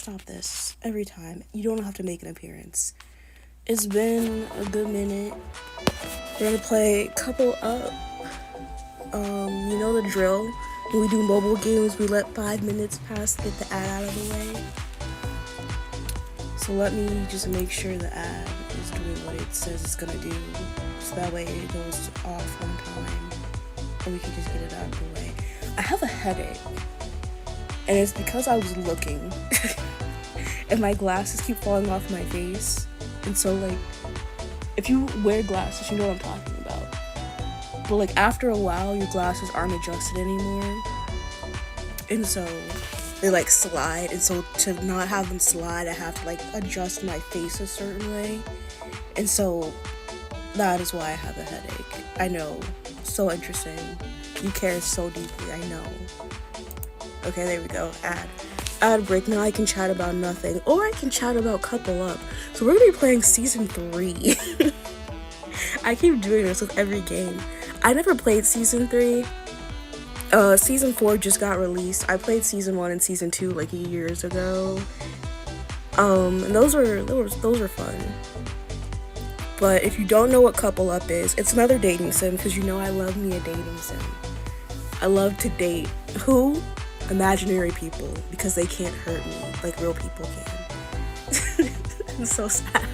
stop this every time. You don't have to make an appearance. It's been a good minute. We're gonna play Couple Up. You know the drill. When we do mobile games, we let 5 minutes pass to get the ad out of the way. So let me just make sure the ad is doing what it says it's gonna do. So that way it goes off on time. And we can just get it out of the way. I have a headache. And it's because I was looking. And my glasses keep falling off my face. And so, like, if you wear glasses, you know what I'm talking about. But, like, after a while, your glasses aren't adjusted anymore. And so, they, like, slide. And so, to not have them slide, I have to, like, adjust my face a certain way. And so, that is why I have a headache. I know. So interesting. You care so deeply, I know. Okay, there we go. Ad break. Now I can chat about nothing. Or I can chat about Couple Up. So we're gonna be playing season 3. I keep doing this with every game. I never played season 3. Season 4 just got released. I played season 1 and season 2 like years ago. And those were fun. But if you don't know what Couple Up is, it's another dating sim, because you know I love me a dating sim. I love to date who? Imaginary people, because they can't hurt me like real people can. I'm so sad.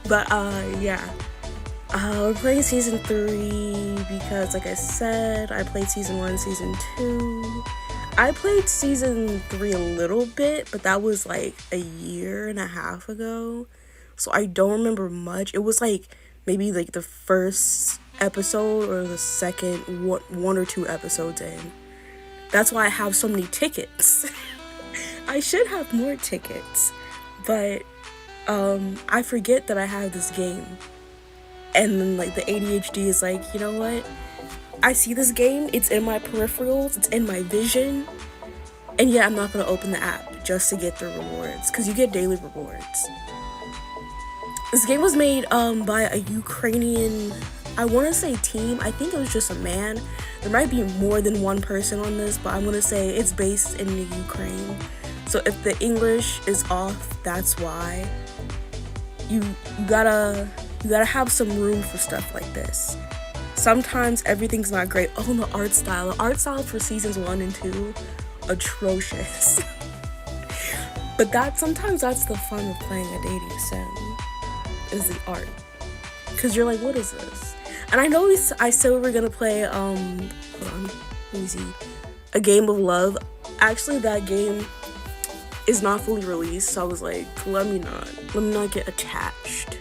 But yeah. We're playing season 3 because, like I said, I played season 1, season 2. I played season 3 a little bit, but that was like a year and a half ago. So I don't remember much. It was like maybe like the first episode or the second one or two episodes in. That's why I have so many tickets. I should have more tickets, but I forget that I have this game. And then like the ADHD is like, you know what? I see this game, it's in my peripherals, it's in my vision, and yet I'm not gonna open the app just to get the rewards, because you get daily rewards. This game was made by a Ukrainian, I want to say team. I think it was just a man. There might be more than one person on this, but I'm going to say it's based in the Ukraine. So if the English is off, that's why. You gotta have some room for stuff like this. Sometimes everything's not great. Oh, the art style. The art style for seasons 1 and 2, atrocious. But sometimes that's the fun of playing a dating sim. Is the art, because you're like, what is this? And I know I said we were gonna play hold on, let me see, A Game of Love. Actually, that game is not fully released, so I was like, let me not get attached.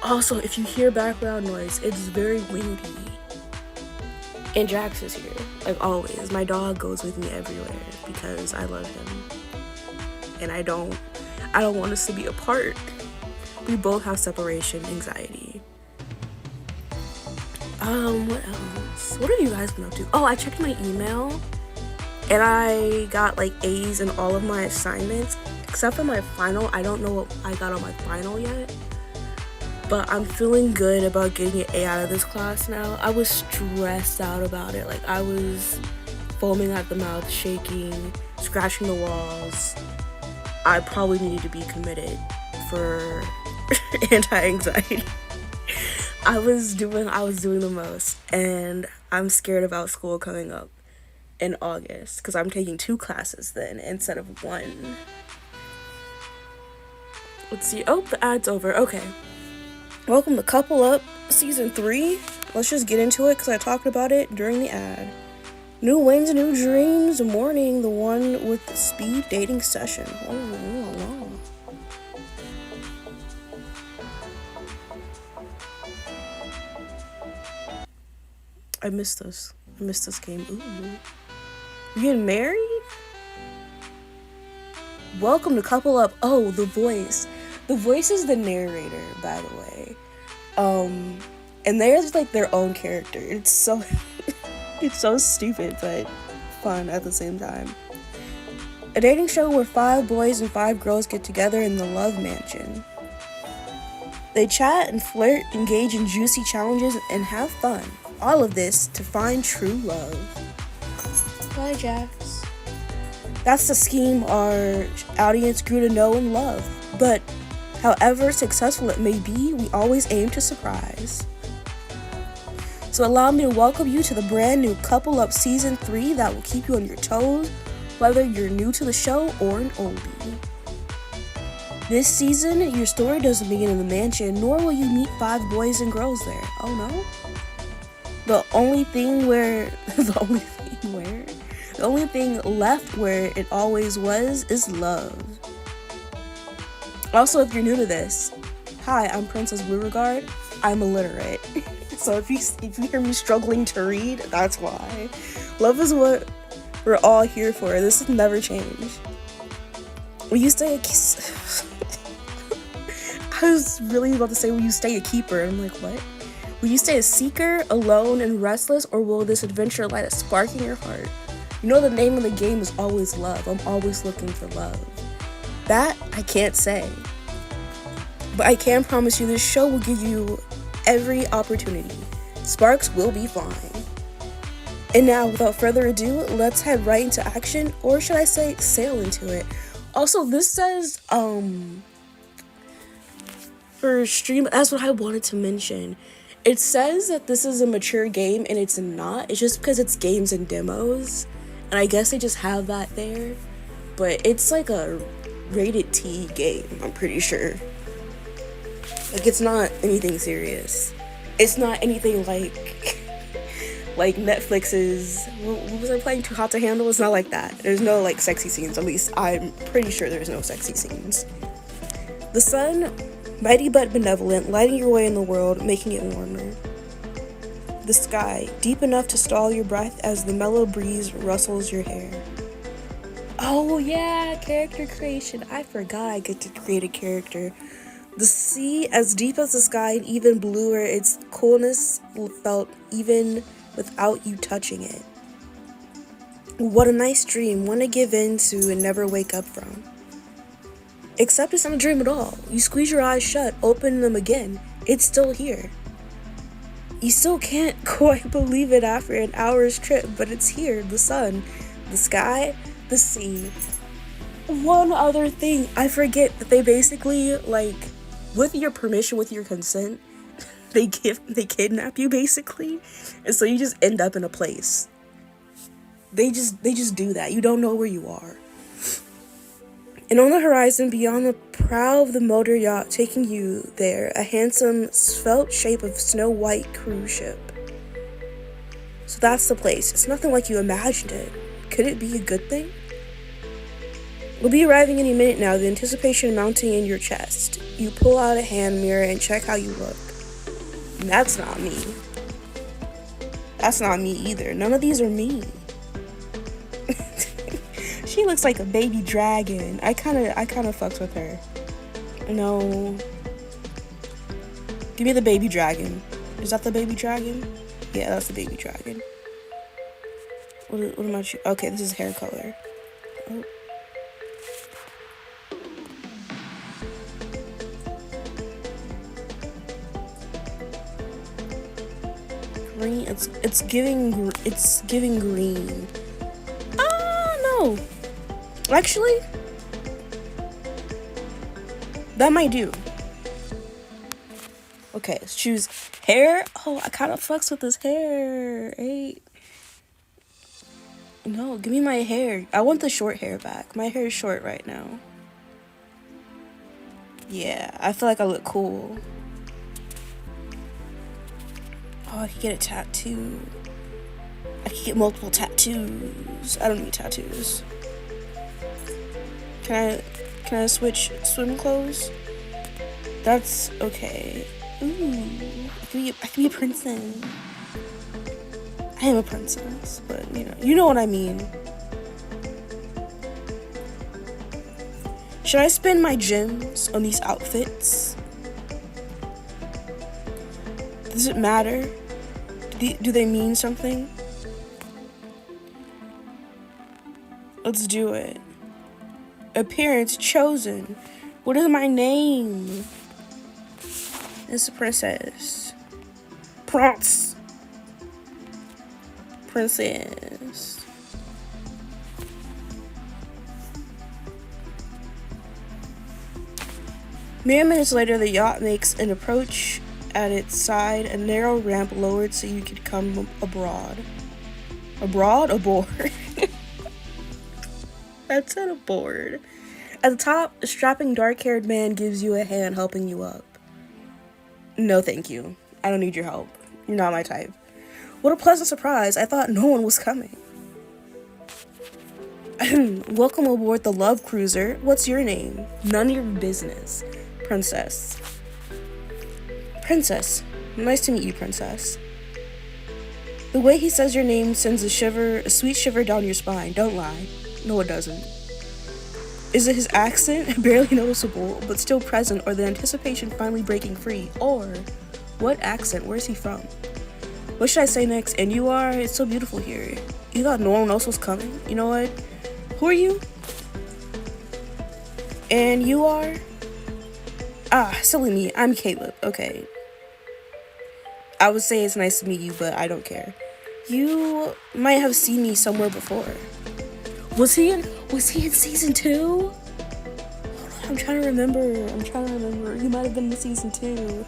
Also, if you hear background noise, it's very windy. And Jax is here, like always. My dog goes with me everywhere because I love him, and I don't want us to be apart. We both have separation anxiety. What else? What have you guys been up to? Oh, I checked my email, and I got like A's in all of my assignments, except for my final. I don't know what I got on my final yet, but I'm feeling good about getting an A out of this class now. I was stressed out about it. Like, I was foaming at the mouth, shaking, scratching the walls. I probably needed to be committed for anti-anxiety. I was doing the most, and I'm scared about school coming up in August because I'm taking 2 classes then instead of 1. Let's see. Oh, the ad's over. Okay. Welcome to Couple Up season 3. Let's just get into it because I talked about it during the ad. New wins, new dreams. Morning, the one with the speed dating session. Oh. I missed this game. Ooh. You getting married? Welcome to Couple Up. Oh, the voice. The voice is the narrator, by the way. And they're just like their own character. It's so it's so stupid, but fun at the same time. A dating show where 5 boys and 5 girls get together in the love mansion. They chat and flirt, engage in juicy challenges, and have fun. All of this to find true love. Bye, Jax. That's the scheme our audience grew to know and love. But however successful it may be, we always aim to surprise. So allow me to welcome you to the brand new Couple Up Season 3 that will keep you on your toes, whether you're new to the show or an oldie. This season, your story doesn't begin in the mansion, nor will you meet 5 boys and girls there. Oh no? The only thing left where it always was is love. Also, if you're new to this, hi, I'm Princess Beauregard. I'm illiterate. So if you hear me struggling to read, that's why. Love is what we're all here for. This has never changed. Will you stay I was really about to say, will you stay a keeper? I'm like, what? Will you stay a seeker, alone and restless, or will this adventure light a spark in your heart? You know the name of the game is always love. I'm always looking for love. That I can't say. But I can promise you this show will give you every opportunity. Sparks will be flying. And now, without further ado, let's head right into action, or should I say, sail into it. Also, this says, for stream, that's what I wanted to mention. It says that this is a mature game, and it's not. It's just because it's games and demos, and I guess they just have that there. But it's like a rated T game, I'm pretty sure. Like, it's not anything serious. It's not anything like Netflix's, what was I playing, Too Hot to Handle? It's not like that. There's no, like, sexy scenes. At least I'm pretty sure there's no sexy scenes. The sun, mighty but benevolent, lighting your way in the world, making it warmer. The sky, deep enough to stall your breath as the mellow breeze rustles your hair. Oh yeah, character creation. I forgot I get to create a character. The sea, as deep as the sky and even bluer, its coolness felt even without you touching it. What a nice dream, one to give in to and never wake up from. Except it's not a dream at all. You squeeze your eyes shut, open them again. It's still here. You still can't quite believe it after an hour's trip, but it's here. The sun, the sky, the sea. One other thing, I forget that they basically, like, with your permission, with your consent, they kidnap you basically, and so you just end up in a place. They just do that. You don't know where you are. And on the horizon, beyond the prow of the motor yacht taking you there, a handsome, svelte shape of snow-white cruise ship. So that's the place. It's nothing like you imagined it. Could it be a good thing? We'll be arriving any minute now, the anticipation mounting in your chest. You pull out a hand mirror and check how you look. And that's not me. That's not me either. None of these are me. She looks like a baby dragon. I kinda fucks with her. No. Give me the baby dragon. Is that the baby dragon? Yeah, that's the baby dragon. What am I choosing? Okay, this is hair color. Oh. Green. It's giving green. No. Actually, that might do. Okay, let's choose hair. Oh, I kind of fucks with this hair. Hey. No, give me my hair. I want the short hair back. My hair is short right now. Yeah, I feel like I look cool. Oh, I could get a tattoo. I could get multiple tattoos. I don't need tattoos. Can I switch swim clothes? That's okay. Ooh, I could be a princess. I am a princess, but you know what I mean. Should I spend my gems on these outfits? Does it matter? Do they mean something? Let's do it. Appearance chosen. What is my name? It's a princess. Princess. Mere minutes later, the yacht makes an approach. At its side, a narrow ramp lowered so you could come abroad. Abroad? Aboard. That said aboard. At the top, a strapping dark-haired man gives you a hand, helping you up. No thank you. I don't need your help. You're not my type. What a pleasant surprise. I thought no one was coming. Welcome aboard the Love Cruiser. What's your name? None of your business. Princess. Princess. Nice to meet you, Princess. The way he says your name sends a sweet shiver down your spine. Don't lie. No, it doesn't. Is it his accent? Barely noticeable, but still present, or the anticipation finally breaking free? Or, what accent? Where's he from? What should I say next? And you are? It's so beautiful here. You thought no one else was coming? You know what? Who are you? And you are? Ah, silly me. I'm Caleb. Okay. I would say it's nice to meet you, but I don't care. You might have seen me somewhere before. Was he in season 2? I'm trying to remember. He might have been in season 2.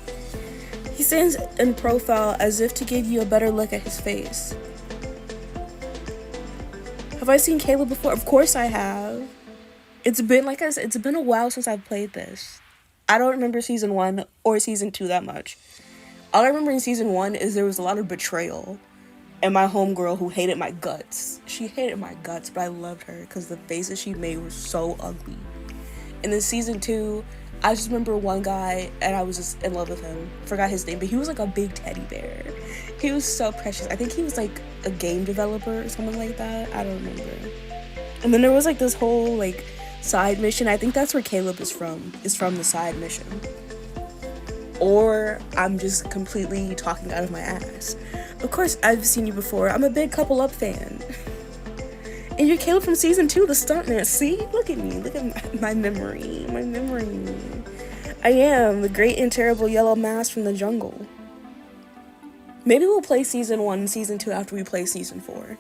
He stands in profile as if to give you a better look at his face. Have I seen Caleb before? Of course I have. It's been, like I said, it's been a while since I've played this. I don't remember season 1 or season 2 that much. All I remember in season 1 is there was a lot of betrayal. And my homegirl who hated my guts. She hated my guts, but I loved her because the faces she made were so ugly. And then season 2, I just remember one guy and I was just in love with him. Forgot his name, but he was like a big teddy bear. He was so precious. I think he was like a game developer or something like that. I don't remember. And then there was like this whole like side mission. I think that's where Caleb is from the side mission. Or I'm just completely talking out of my ass. Of course, I've seen you before. I'm a big Couple Up fan. And you're Caleb from season 2, the stuntman. See? Look at me. Look at my memory. I am the great and terrible yellow mask from the jungle. Maybe we'll play season 1 and season 2 after we play season 4.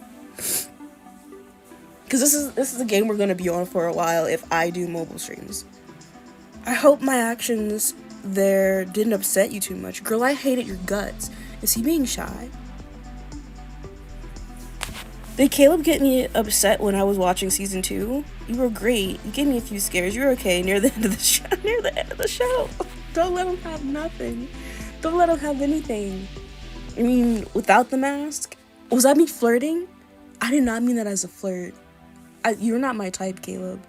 Because this is a game we're going to be on for a while if I do mobile streams. I hope my actions there didn't upset you too much. Girl, I hated your guts. Is he being shy? Did Caleb get me upset when I was watching season 2? You were great. You gave me a few scares. You're okay near the end of the show. Don't let him have nothing. Don't let him have anything. I mean, without the mask? Was that me flirting? I did not mean that as a flirt. You're not my type, Caleb.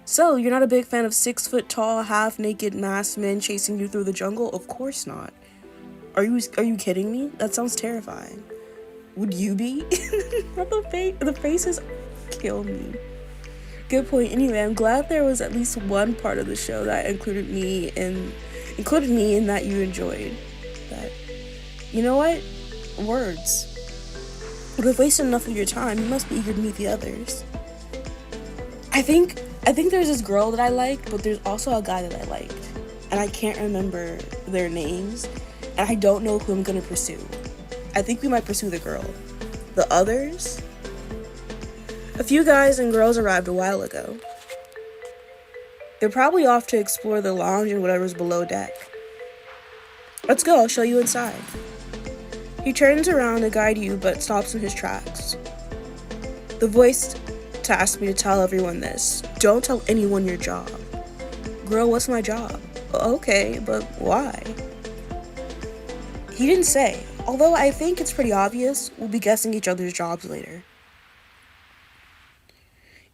So, you're not a big fan of 6-foot-tall, half-naked masked men chasing you through the jungle? Of course not. Are you kidding me? That sounds terrifying. Would you be? The faces kill me. Good point. Anyway, I'm glad there was at least one part of the show that included me in that you enjoyed. That, you know what? Words. But if wasted enough of your time, you must be eager to meet the others. I think there's this girl that I liked, but there's also a guy that I liked. And I can't remember their names. And I don't know who I'm gonna pursue. I think we might pursue the girl. The others? A few guys and girls arrived a while ago. They're probably off to explore the lounge and whatever's below deck. Let's go, I'll show you inside. He turns around to guide you, but stops in his tracks. The voice tasked me to tell everyone this. Don't tell anyone your job. Girl, what's my job? Okay, but why? He didn't say. Although I think it's pretty obvious, we'll be guessing each other's jobs later.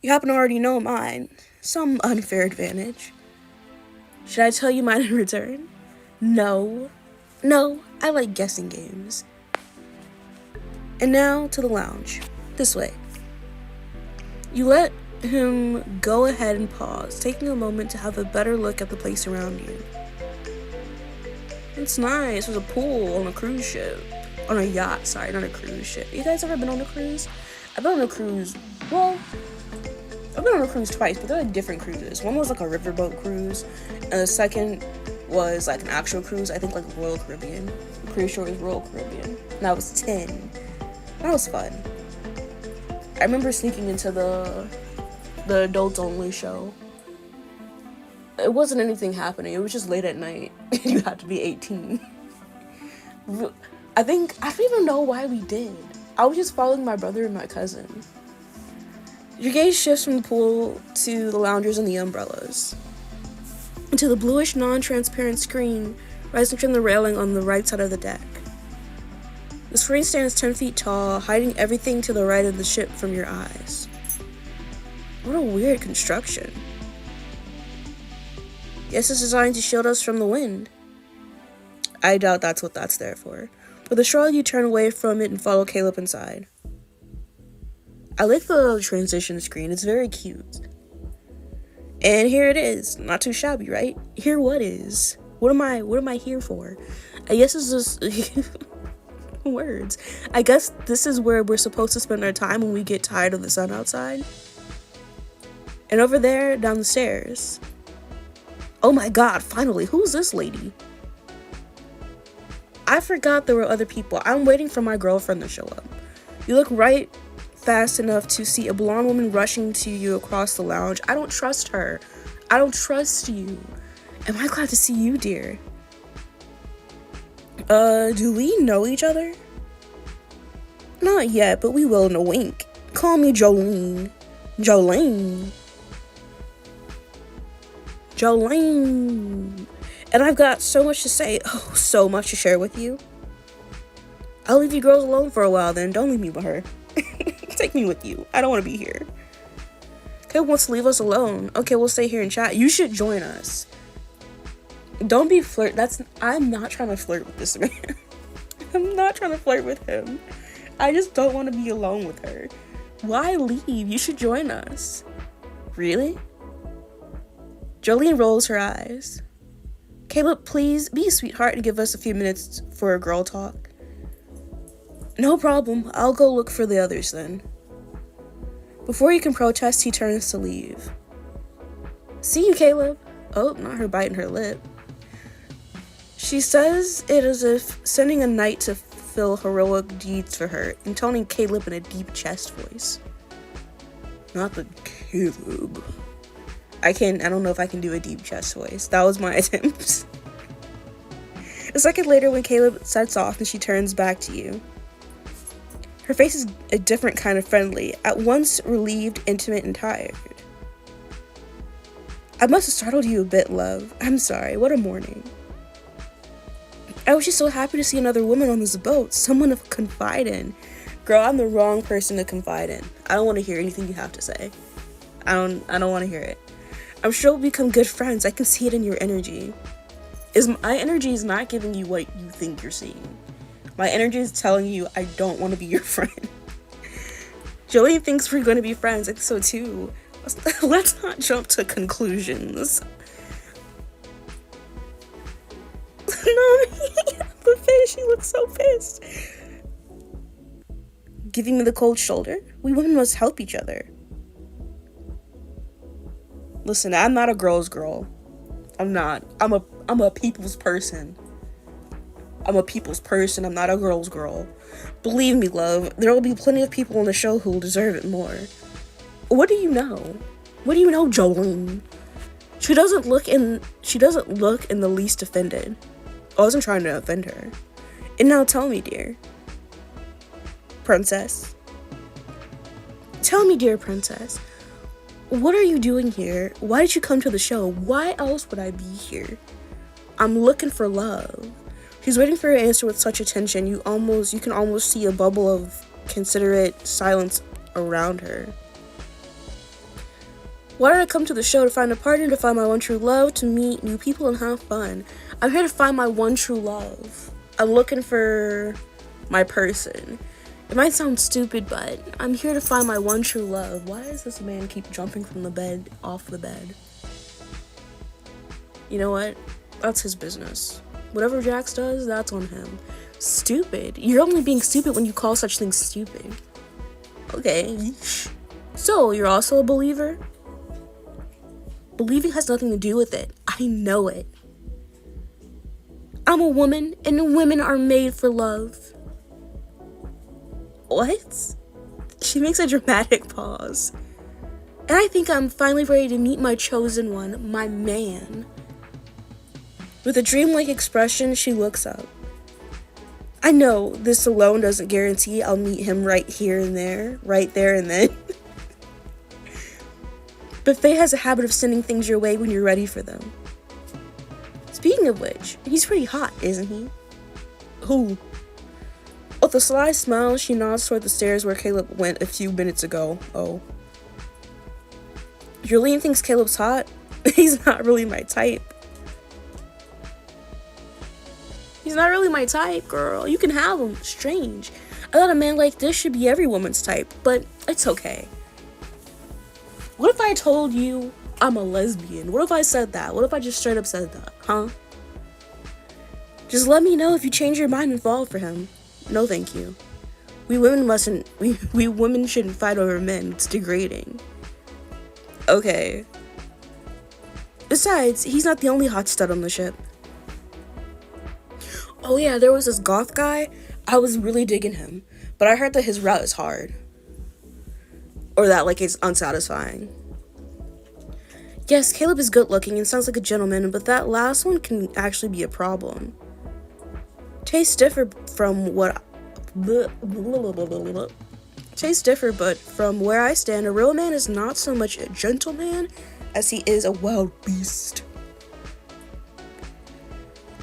You happen to already know mine. Some unfair advantage. Should I tell you mine in return? No, I like guessing games. And now to the lounge. This way. You let him go ahead and pause, taking a moment to have a better look at the place around you. It's nice. There's a pool on a cruise ship. On a yacht, sorry, not a cruise ship. You guys ever been on a cruise? I've been on a cruise, well, I've been on a cruise twice, but they're like different cruises. One was like a riverboat cruise, and the second was like an actual cruise, I think like Royal Caribbean. I'm pretty sure it was Royal Caribbean. And I was 10. That was fun. I remember sneaking into the adults only show. It wasn't anything happening. It was just late at night. You had to be 18. I don't even know why we did. I was just following my brother and my cousin. Your gaze shifts from the pool to the loungers and the umbrellas, to the bluish, non-transparent screen rising from the railing on the right side of the deck. The screen stands 10 feet tall, hiding everything to the right of the ship from your eyes. What a weird construction. Guess it's designed to shield us from the wind. I doubt that's what that's there for. With a shrug, you turn away from it and follow Caleb inside. I like the transition screen. It's very cute. And here it is. Not too shabby, right? Here what is? What am I here for? I guess it's just words. I guess this is where we're supposed to spend our time when we get tired of the sun outside. And over there, down the stairs. Oh my god, finally, who's this lady? I forgot there were other people. I'm waiting for my girlfriend to show up. You look right fast enough to see a blonde woman rushing to you across the lounge. I don't trust her. I don't trust you. Am I glad to see you, dear? Do we know each other? Not yet, but we will in a wink. Call me Jolene. Jolene. Jolene. And I've got so much to say. Oh, so much to share with you. I'll leave you girls alone for a while then. Don't leave me with her. Take me with you. I don't want to be here. Caleb wants to leave us alone. Okay, we'll stay here and chat. You should join us. Don't be I'm not trying to flirt with this man. I'm not trying to flirt with him. I just don't want to be alone with her. Why leave? You should join us. Really? Jolene rolls her eyes. Caleb, please be a sweetheart and give us a few minutes for a girl talk. No problem. I'll go look for the others then. Before you can protest, he turns to leave. See you, Caleb. Oh, not her biting her lip. She says it as if sending a knight to fulfill heroic deeds for her, intoning Caleb in a deep chest voice. Not the Caleb. I don't know if I can do a deep chest voice. That was my attempt. A second later, when Caleb sets off and she turns back to you, her face is a different kind of friendly, at once relieved, intimate, and tired. I must have startled you a bit, love. I'm sorry. What a morning. I was just so happy to see another woman on this boat, someone to confide in. Girl, I'm the wrong person to confide in. I don't want to hear anything you have to say. I don't want to hear it. I'm sure we'll become good friends. I can see it in your energy. My energy is not giving you what you think you're seeing. My energy is telling you I don't want to be your friend. Jolene thinks we're going to be friends. I think so too. Let's not jump to conclusions. No, the face, she looks so pissed. Giving me the cold shoulder? We women must help each other. Listen, I'm not a girl's girl. I'm not. I'm a people's person. I'm a people's person. I'm not a girl's girl. Believe me, love, there will be plenty of people on the show who will deserve it more. What do you know? What do you know, Jolene? She doesn't look in the least offended. I wasn't trying to offend her. And now tell me, dear princess. Tell me, dear princess. What are you doing here? Why did you come to the show? Why else would I be here? I'm looking for love. She's waiting for your answer with such attention, you can almost see a bubble of considerate silence around her. Why did I come to the show? To find a partner, to find my one true love, to meet new people and have fun. I'm here to find my one true love. I'm looking for my person. It might sound stupid, but I'm here to find my one true love. Why does this man keep jumping from the bed, off the bed? You know what? That's his business. Whatever Jax does, that's on him. Stupid. You're only being stupid when you call such things stupid. Okay. So, you're also a believer? Believing has nothing to do with it. I know it. I'm a woman, and women are made for love. What? She makes a dramatic pause. And I think I'm finally ready to meet my chosen one, my man. With a dreamlike expression, she looks up. I know this alone doesn't guarantee I'll meet him right here and there, right there and then. But fate has a habit of sending things your way when you're ready for them. Speaking of which, he's pretty hot, isn't he? Who? With a sly smile, she nods toward the stairs where Caleb went a few minutes ago. Oh. Jolene thinks Caleb's hot? He's not really my type. He's not really my type, girl. You can have him. Strange. I thought a man like this should be every woman's type, but it's okay. What if I told you I'm a lesbian? What if I said that? What if I just straight up said that, huh? Just let me know if you change your mind and fall for him. No, thank you. We women shouldn't fight over men. It's degrading. Okay. Besides, he's not the only hot stud on the ship. Oh yeah, there was this goth guy. I was really digging him, but I heard that his route is hard. Or that, like, it's unsatisfying. Yes, Caleb is good looking and sounds like a gentleman, but that last one can actually be a problem. Tastes differ, but from where I stand, a real man is not so much a gentleman as he is a wild beast,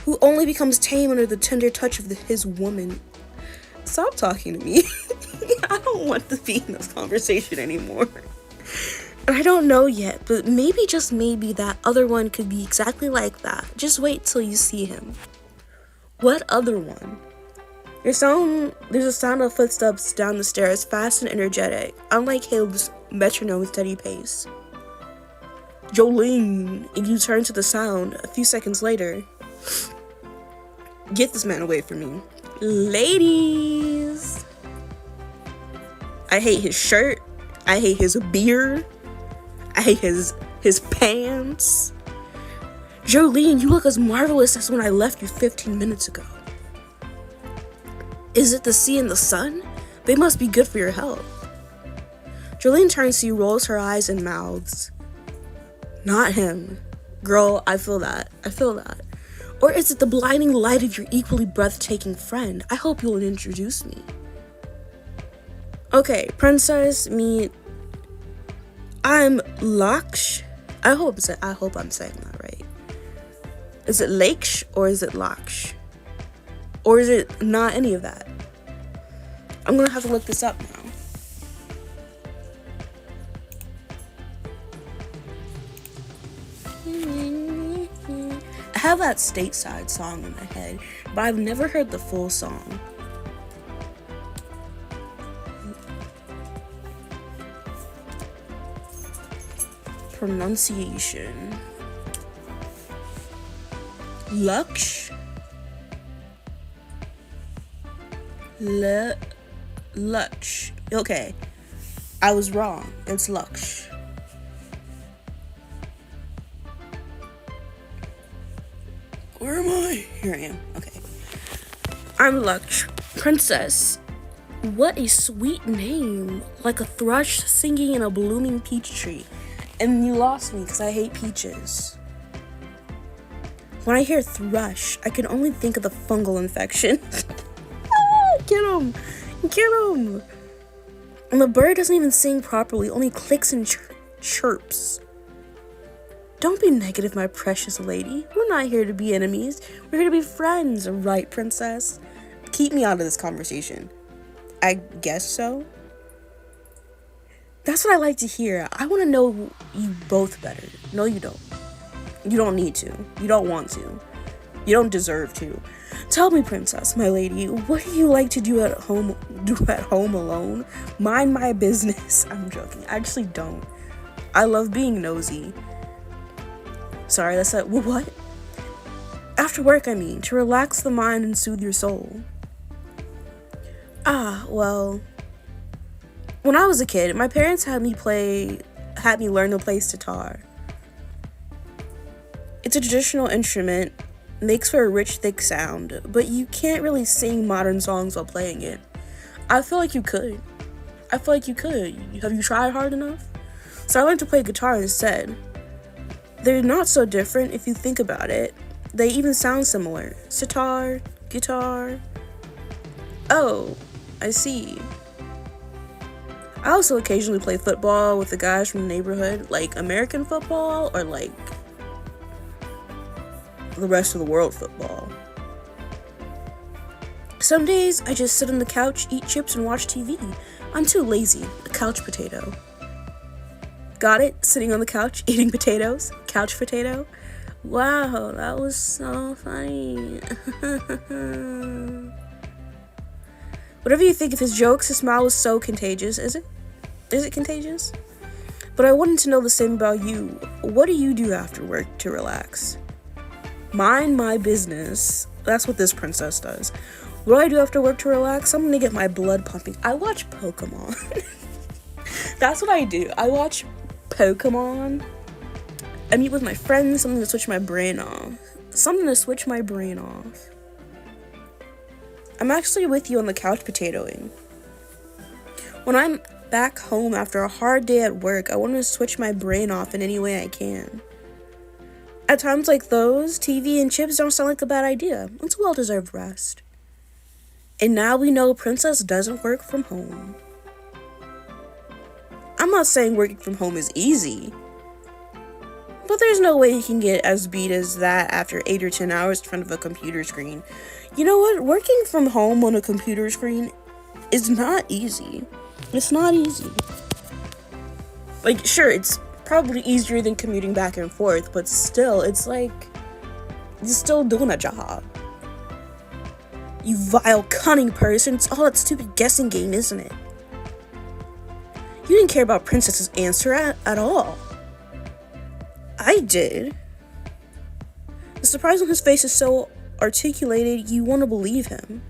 who only becomes tame under the tender touch of his woman. Stop talking to me. I don't want to be in this conversation anymore. I don't know yet, but maybe, just maybe, that other one could be exactly like that. Just wait till you see him. What other one? There's a sound of footsteps down the stairs, fast and energetic, unlike Caleb's metronome steady pace. Jolene, and you turn to the sound a few seconds later. Get this man away from me. Ladies! I hate his shirt. I hate his beard. I hate his pants. Jolene, you look as marvelous as when I left you 15 minutes ago. Is it the sea and the sun? They must be good for your health. Jolene turns to you, rolls her eyes, and mouths. Not him. Girl, I feel that. Or is it the blinding light of your equally breathtaking friend? I hope you'll introduce me. Okay, princess, meet... I'm Laksh. I hope I'm saying that right. Is it Laksh or is it Laksh? Or is it not any of that? I'm gonna have to look this up now. I have that Stateside song in my head, but I've never heard the full song. Pronunciation. Laksh. Laksh. Okay. I was wrong. It's Laksh. Where am I? Here I am. Okay. I'm Laksh. Princess. What a sweet name. Like a thrush singing in a blooming peach tree. And you lost me because I hate peaches. When I hear thrush, I can only think of the fungal infection. Get him! And the bird doesn't even sing properly, only clicks and chirps. Don't be negative, my precious lady. We're not here to be enemies. We're here to be friends, right, princess? Keep me out of this conversation. I guess so. That's what I like to hear. I want to know you both better. No, you don't. You don't need to. You don't want to. You don't deserve to. Tell me, princess, my lady, what do you like to do at home alone? Mind my business. I'm joking. I actually don't. I love being nosy. Sorry, that's that. What? After work, I mean, to relax the mind and soothe your soul. Well, when I was a kid, my parents had me learn to play sitar. It's a traditional instrument, makes for a rich, thick sound, but you can't really sing modern songs while playing it. I feel like you could. Have you tried hard enough? So I learned to play guitar instead. They're not so different if you think about it. They even sound similar. Sitar, guitar. Oh, I see. I also occasionally play football with the guys from the neighborhood, like American football or like the rest of the world football. Some days I just sit on the couch, eat chips, and watch TV. I'm too lazy. A couch potato. Got it? Sitting on the couch, eating potatoes? Couch potato? Wow, that was so funny. Whatever you think of his jokes, his smile was so contagious. Is it? Is it contagious? But I wanted to know the same about you. What do you do after work to relax? Mind my business. That's what this princess does. What do I do after work to relax? I'm gonna get my blood pumping. I watch Pokemon. That's what I do. I watch Pokemon. I meet with my friends, something to switch my brain off. I'm actually with you on the couch potatoing. When I'm back home after a hard day at work, I want to switch my brain off in any way I can. At times like those, TV and chips don't sound like a bad idea. It's a well-deserved rest. And now we know Princess doesn't work from home. I'm not saying working from home is easy, but there's no way you can get as beat as that after 8 or 10 hours in front of a computer screen. You know what? Working from home on a computer screen is not easy. It's not easy. Like, sure, it's probably easier than commuting back and forth, but still, it's like, you're still doing a job. You vile, cunning person. It's all that stupid guessing game, isn't it? You didn't care about Princess's answer at all. I did. The surprise on his face is so articulated, you want to believe him.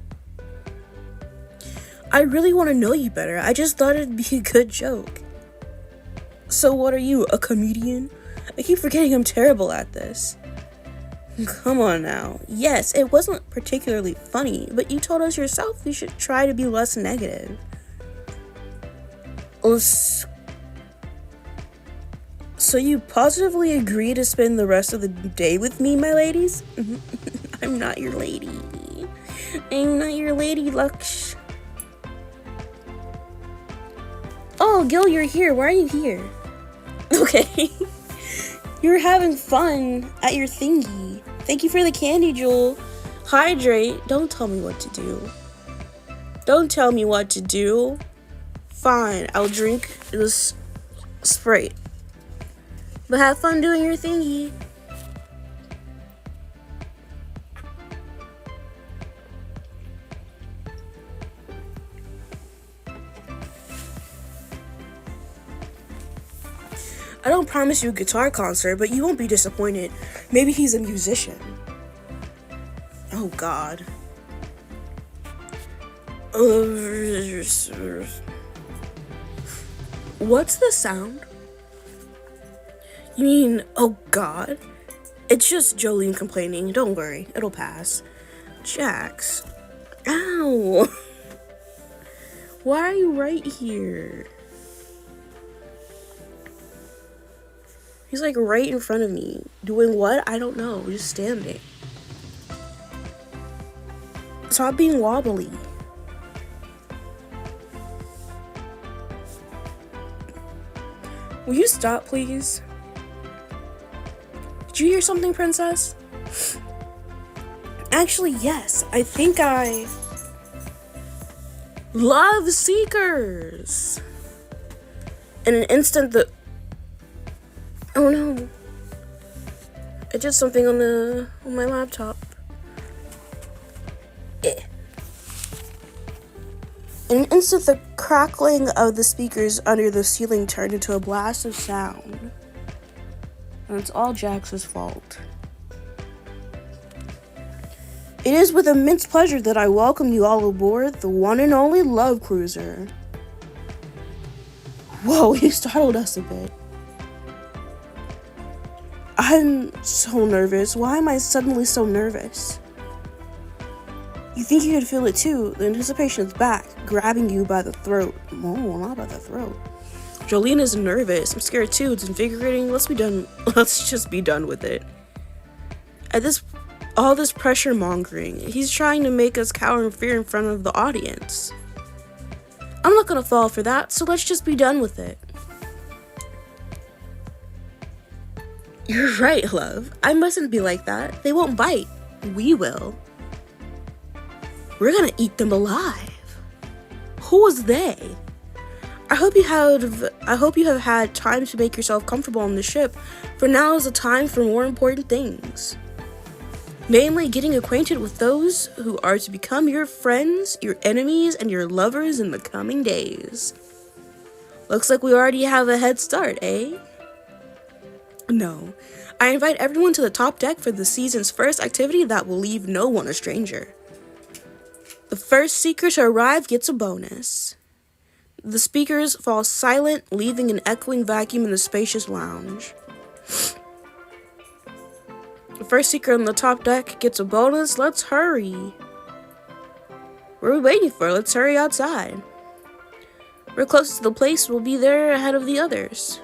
I really want to know you better. I just thought it'd be a good joke. So what are you, a comedian? I keep forgetting I'm terrible at this. Come on now. Yes, it wasn't particularly funny, but you told us yourself we should try to be less negative. So you positively agree to spend the rest of the day with me, my ladies? I'm not your lady. I'm not your lady, Lux. Oh, Gil, you're here. Why are you here? Okay. You're having fun at your thingy. Thank you for the candy, Jewel. Hydrate. Don't tell me what to do. Don't tell me what to do. Fine, I'll drink this Sprite. But have fun doing your thingy. I don't promise you a guitar concert, but you won't be disappointed. Maybe he's a musician. Oh, God. What's the sound? You mean, oh, God? It's just Jolene complaining. Don't worry, it'll pass. Jax. Ow. Why are you right here? He's like right in front of me. Doing what? I don't know. Just standing. Stop being wobbly. Will you stop, please? Did you hear something, Princess? Actually, yes. I think I love Seekers. In an instant, oh no. I did something on my laptop. In an instant, the crackling of the speakers under the ceiling turned into a blast of sound. And it's all Jax's fault. It is with immense pleasure that I welcome you all aboard the one and only Love Cruiser. Whoa, you startled us a bit. I'm so nervous. Why am I suddenly so nervous? You think you could feel it too. The anticipation is back, grabbing you by the throat. No, not by the throat. Jolene is nervous. I'm scared too. It's invigorating. Let's just be done with it. All this pressure mongering, he's trying to make us cower in fear in front of the audience. I'm not gonna fall for that, so let's just be done with it. You're right, love. I mustn't be like that. They won't bite. We will. We're gonna eat them alive. Who was they? I hope you have had time to make yourself comfortable on the ship, for now is the time for more important things. Mainly getting acquainted with those who are to become your friends, your enemies, and your lovers in the coming days. Looks like we already have a head start, eh? No. I invite everyone to the top deck for the season's first activity that will leave no one a stranger. The first seeker to arrive gets a bonus. The speakers fall silent, leaving an echoing vacuum in the spacious lounge. The first seeker on the top deck gets a bonus. Let's hurry. What are we waiting for? Let's hurry outside. We're closest to the place. We'll be there ahead of the others.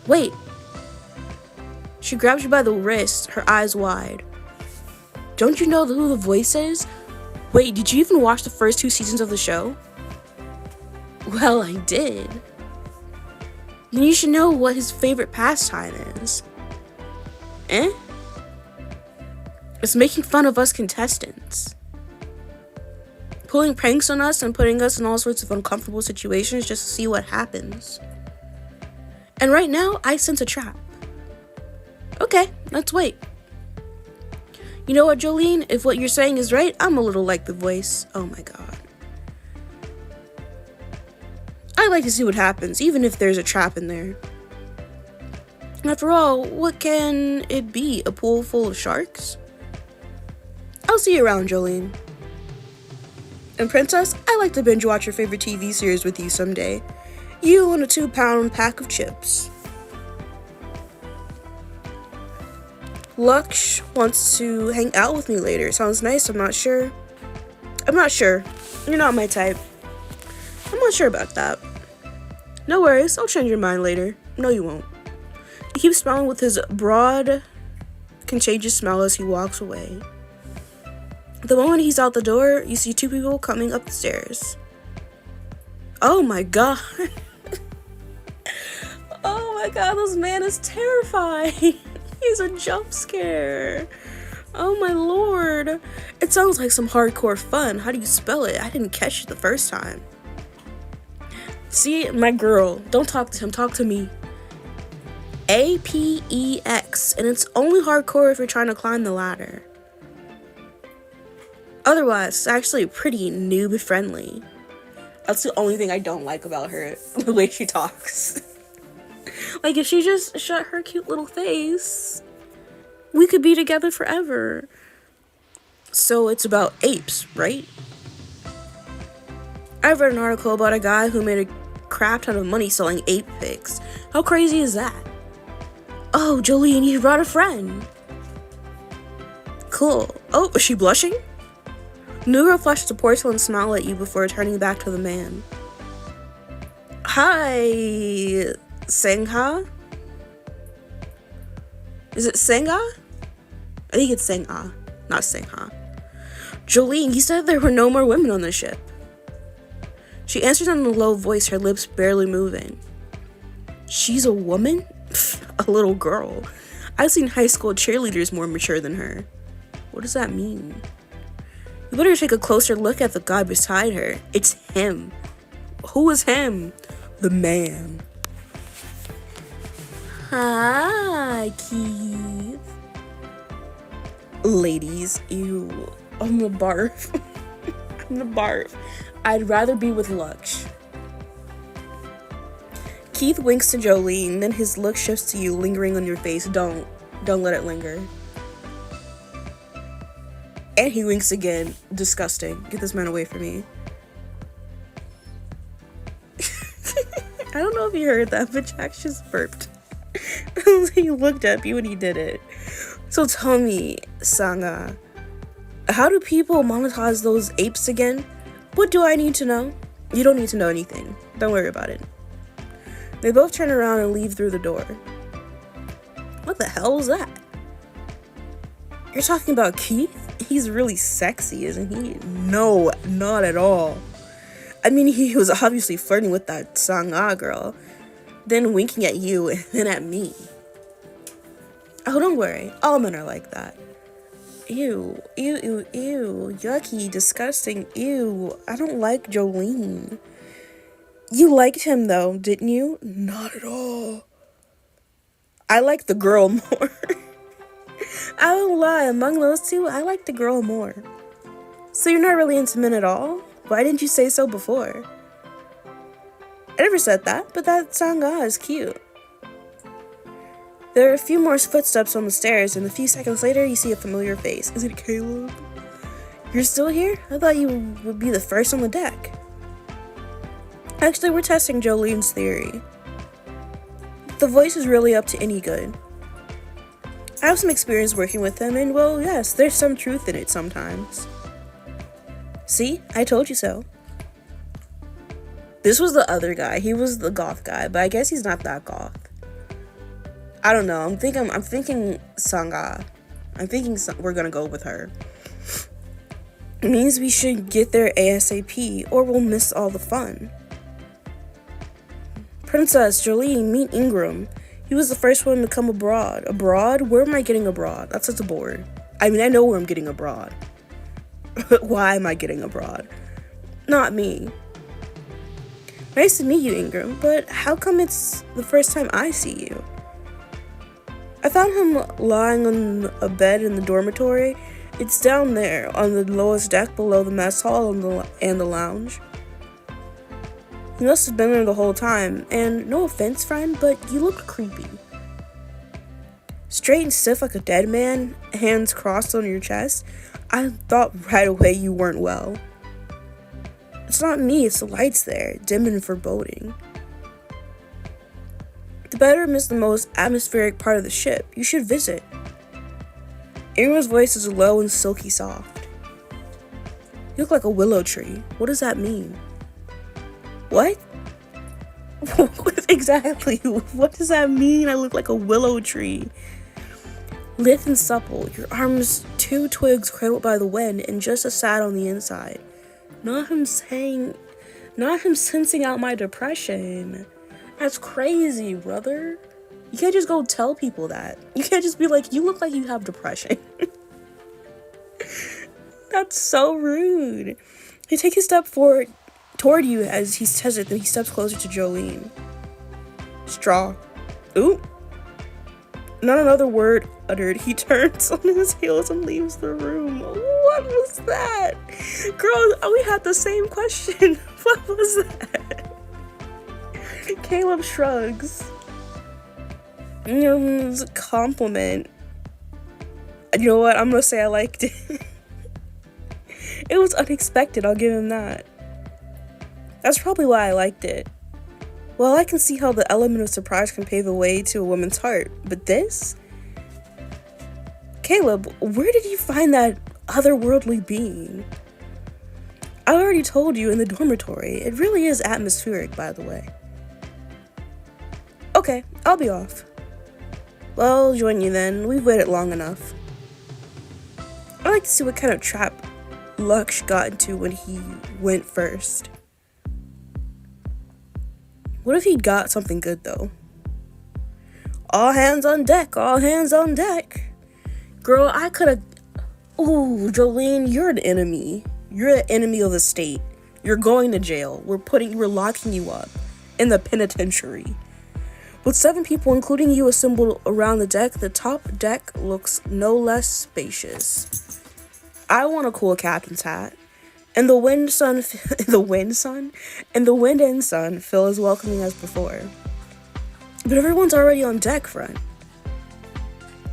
Wait. She grabs you by the wrist, her eyes wide. Don't you know who the voice is? Wait, did you even watch the first 2 seasons of the show? Well, I did. Then you should know what his favorite pastime is. Eh? It's making fun of us contestants. Pulling pranks on us and putting us in all sorts of uncomfortable situations just to see what happens. And right now, I sense a trap. Okay, let's wait. You know what, Jolene? If what you're saying is right, I'm a little like the voice. Oh my god. I like to see what happens, even if there's a trap in there. After all, what can it be? A pool full of sharks? I'll see you around, Jolene. And Princess, I'd like to binge watch your favorite TV series with you someday. You and a 2-pound pack of chips. Lux wants to hang out with me later. Sounds nice, I'm not sure. You're not my type. I'm not sure about that. No worries, I'll change your mind later. No, you won't. He keeps smiling with his broad, contagious smile as he walks away. The moment he's out the door, you see 2 people coming up the stairs. Oh my god. Oh my god, this man is terrifying. He's a jump scare. Oh my lord. It sounds like some hardcore fun. How do you spell it? I didn't catch it the first time. See, my girl, don't talk to him, talk to me. APEX, and it's only hardcore if you're trying to climb the ladder. Otherwise, it's actually pretty noob friendly. That's the only thing I don't like about her, the way she talks. Like, if she just shut her cute little face, we could be together forever. So it's about apes, right? I read an article about a guy who made a crap ton of money selling ape pics. How crazy is that? Oh, Jolene, you brought a friend. Cool. Oh, is she blushing? Nura flashes a porcelain smile at you before turning back to the man. Hi, Sengha? Is it Senga? I think it's Senga, not Sengha. Jolene, you said there were no more women on the ship. She answers in a low voice, her lips barely moving. She's a woman? A little girl. I've seen high school cheerleaders more mature than her. What does that mean? You better take a closer look at the guy beside her. It's him. Who is him? The man. Hi, Keith. Ladies, ew. I'm gonna barf. I'm gonna barf. I'd rather be with Lux. Keith winks to Jolene, then his look shifts to you, lingering on your face. Don't let it linger. And he winks again. Disgusting. Get this man away from me. I don't know if you heard that, but Jack just burped. He looked at me when he did it. So tell me, Sanga, how do people monetize those apes again? What do I need to know? You don't need to know anything. Don't worry about it. They both turn around and leave through the door. What the hell was that? You're talking about Keith? He's really sexy, isn't he? No, not at all. I mean, he was obviously flirting with that Sang-ah girl, then winking at you and then at me. Oh, don't worry. All men are like that. Ew, ew, ew, ew. Yucky, disgusting, ew. I don't like Jolene. You liked him though, didn't you? Not at all. I like the girl more. I won't lie, among those two, I like the girl more. So you're not really into men at all? Why didn't you say so before? I never said that, but that Sang-ah is cute. There are a few more footsteps on the stairs, and a few seconds later, you see a familiar face. Is it Caleb? You're still here? I thought you would be the first on the deck. Actually, we're testing Jolene's theory. The voice is really up to any good. I have some experience working with him, and well, yes, there's some truth in it sometimes. See? I told you so. This was the other guy. He was the goth guy, but I guess he's not that goth. I don't know. I'm thinking Sang-ah. I'm thinking we're gonna go with her. It means we should get there ASAP, or we'll miss all the fun. Princess, Jolene, meet Ingram. He was the first one to come abroad. Abroad? Where am I getting abroad? That's such a bore. I mean, I know where I'm getting abroad. Why am I getting abroad? Not me. Nice to meet you, Ingram, but how come it's the first time I see you? I found him lying on a bed in the dormitory. It's down there, on the lowest deck below the mess hall and the lounge. You must have been there the whole time, and no offense, friend, but you look creepy. Straight and stiff like a dead man, hands crossed on your chest. I thought right away you weren't well. It's not me, it's the lights there, dim and foreboding. The bedroom is the most atmospheric part of the ship. You should visit. Ingram's voice is low and silky soft. You look like a willow tree. What does that mean? What? Exactly. What does that mean? I look like a willow tree. Lithe and supple, your arms 2 twigs cradled by the wind and just a sad on the inside. Not him sensing out my depression. That's crazy, brother. You can't just go tell people that. You can't just be like, you look like you have depression. That's so rude. He takes a step forward toward you as he says it, then he steps closer to Jolene. Straw. Ooh. Not another word uttered. He turns on his heels and leaves the room. What was that? Girl, we had the same question. What was that? Caleb shrugs. It was a compliment. You know what? I'm gonna say I liked it. It was unexpected, I'll give him that. That's probably why I liked it. Well, I can see how the element of surprise can pave the way to a woman's heart, but this? Caleb, where did you find that otherworldly being? I already told you in the dormitory. It really is atmospheric, by the way. Okay, I'll be off. Well, I'll join you then. We've waited long enough. I'd like to see what kind of trap Lux got into when he went first. What if he got something good, though? All hands on deck, all hands on deck. Girl, I could've... Ooh, Jolene, you're an enemy. You're an enemy of the state. You're going to jail. We're locking you up in the penitentiary. With 7 people, including you, assembled around the deck, the top deck looks no less spacious. I want a cool captain's hat. And the wind and sun feel as welcoming as before. But everyone's already on deck, friend.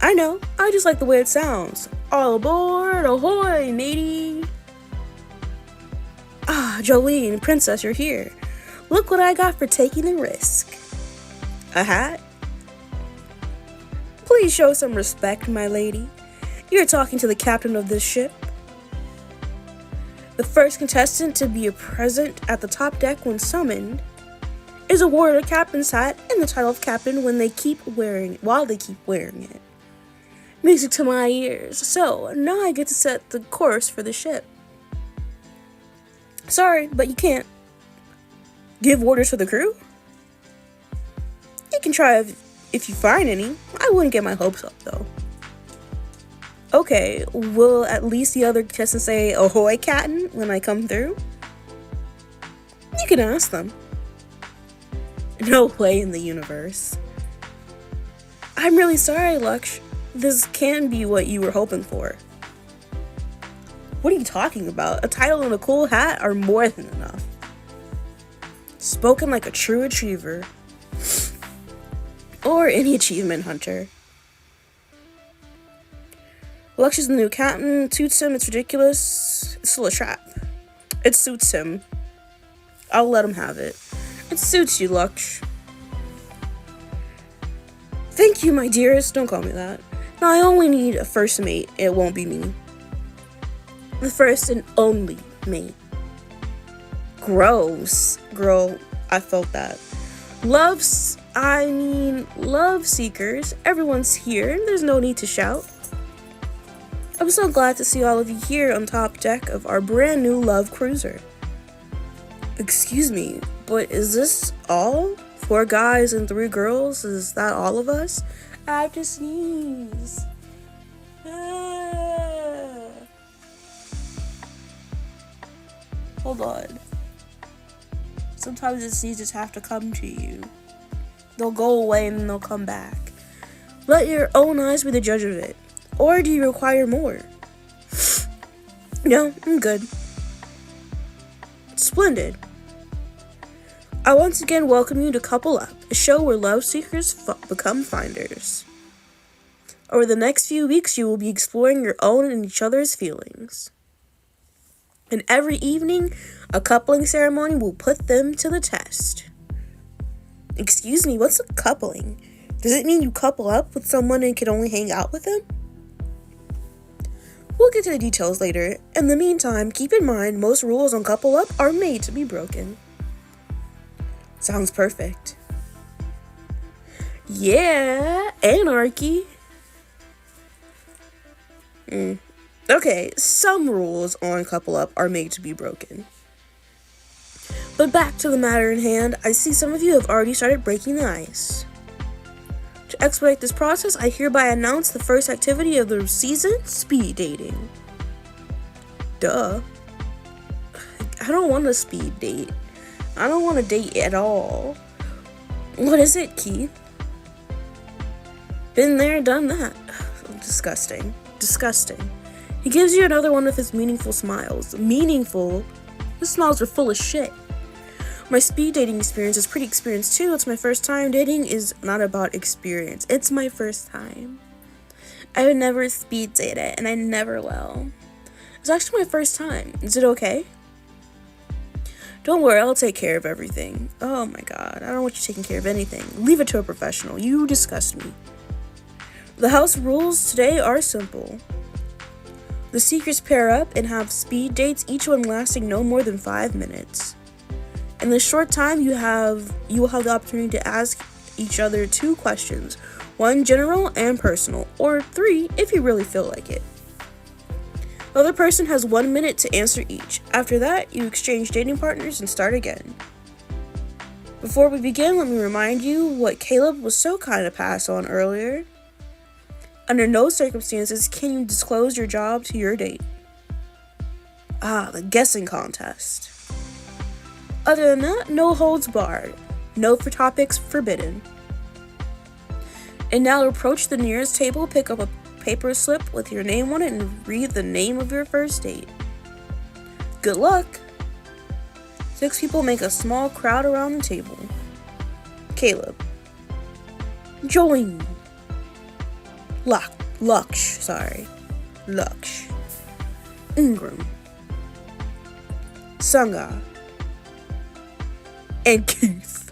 I know, I just like the way it sounds. All aboard, ahoy, matey. Ah, Jolene, princess, you're here. Look what I got for taking the risk. A hat? Please show some respect, my lady. You're talking to the captain of this ship. The first contestant to be present at the top deck when summoned is awarded a captain's hat and the title of captain while they keep wearing it. Music to my ears. So now I get to set the course for the ship. Sorry, but you can't give orders to the crew. You can try if you find any. I wouldn't get my hopes up though. Okay, will at least the other contestants say ahoy, Captain, when I come through? You can ask them. No way in the universe. I'm really sorry, Lux. This can be what you were hoping for. What are you talking about? A title and a cool hat are more than enough. Spoken like a true achiever. Or any achievement hunter. Lux is the new captain. It suits him. It's ridiculous. It's still a trap. It suits him. I'll let him have it. It suits you, Lux. Thank you, my dearest. Don't call me that. Now, I only need a first mate. It won't be me. The first and only mate. Gross. Girl, I felt that. Love seekers. Everyone's here. There's no need to shout. I'm so glad to see all of you here on top deck of our brand new love cruiser. Excuse me, but is this all? 4 guys and 3 girls? Is that all of us? I have to sneeze. Hold on. Sometimes the sneezes have to come to you. They'll go away and then they'll come back. Let your own eyes be the judge of it. Or do you require more? No, I'm good. Splendid. I once again welcome you to Couple Up, a show where love seekers become finders. Over the next few weeks, you will be exploring your own and each other's feelings. And every evening, a coupling ceremony will put them to the test. Excuse me, what's a coupling? Does it mean you couple up with someone and can only hang out with them? We'll get to the details later. In the meantime, keep in mind most rules on Couple Up are made to be broken. Sounds perfect. Yeah, anarchy. Okay, some rules on Couple Up are made to be broken. But back to the matter in hand, I see some of you have already started breaking the ice. To expedite this process, I hereby announce the first activity of the season, speed dating. Duh. I don't want to speed date. I don't want to date at all. What is it, Keith? Been there, done that. Disgusting. Disgusting. He gives you another one of his meaningful smiles. Meaningful? His smiles are full of shit. My speed dating experience is pretty experienced too. It's my first time. Dating is not about experience. It's my first time. I would never speed date it, and I never will. It's actually my first time. Is it okay? Don't worry, I'll take care of everything. Oh my god, I don't want you taking care of anything. Leave it to a professional. You disgust me. The house rules today are simple. The seekers pair up and have speed dates, each one lasting no more than 5 minutes. In this short time, you will have the opportunity to ask each other 2 questions, 1 general and personal, or 3 if you really feel like it. The other person has 1 minute to answer each. After that, you exchange dating partners and start again. Before we begin, let me remind you what Caleb was so kind to pass on earlier. Under no circumstances can you disclose your job to your date. The guessing contest. Other than that, no holds barred. No for topics forbidden. And now approach the nearest table, pick up a paper slip with your name on it, and read the name of your first date. Good luck! 6 people make a small crowd around the table. Caleb. Join. Lux. Ingram. Sangha. And Keith.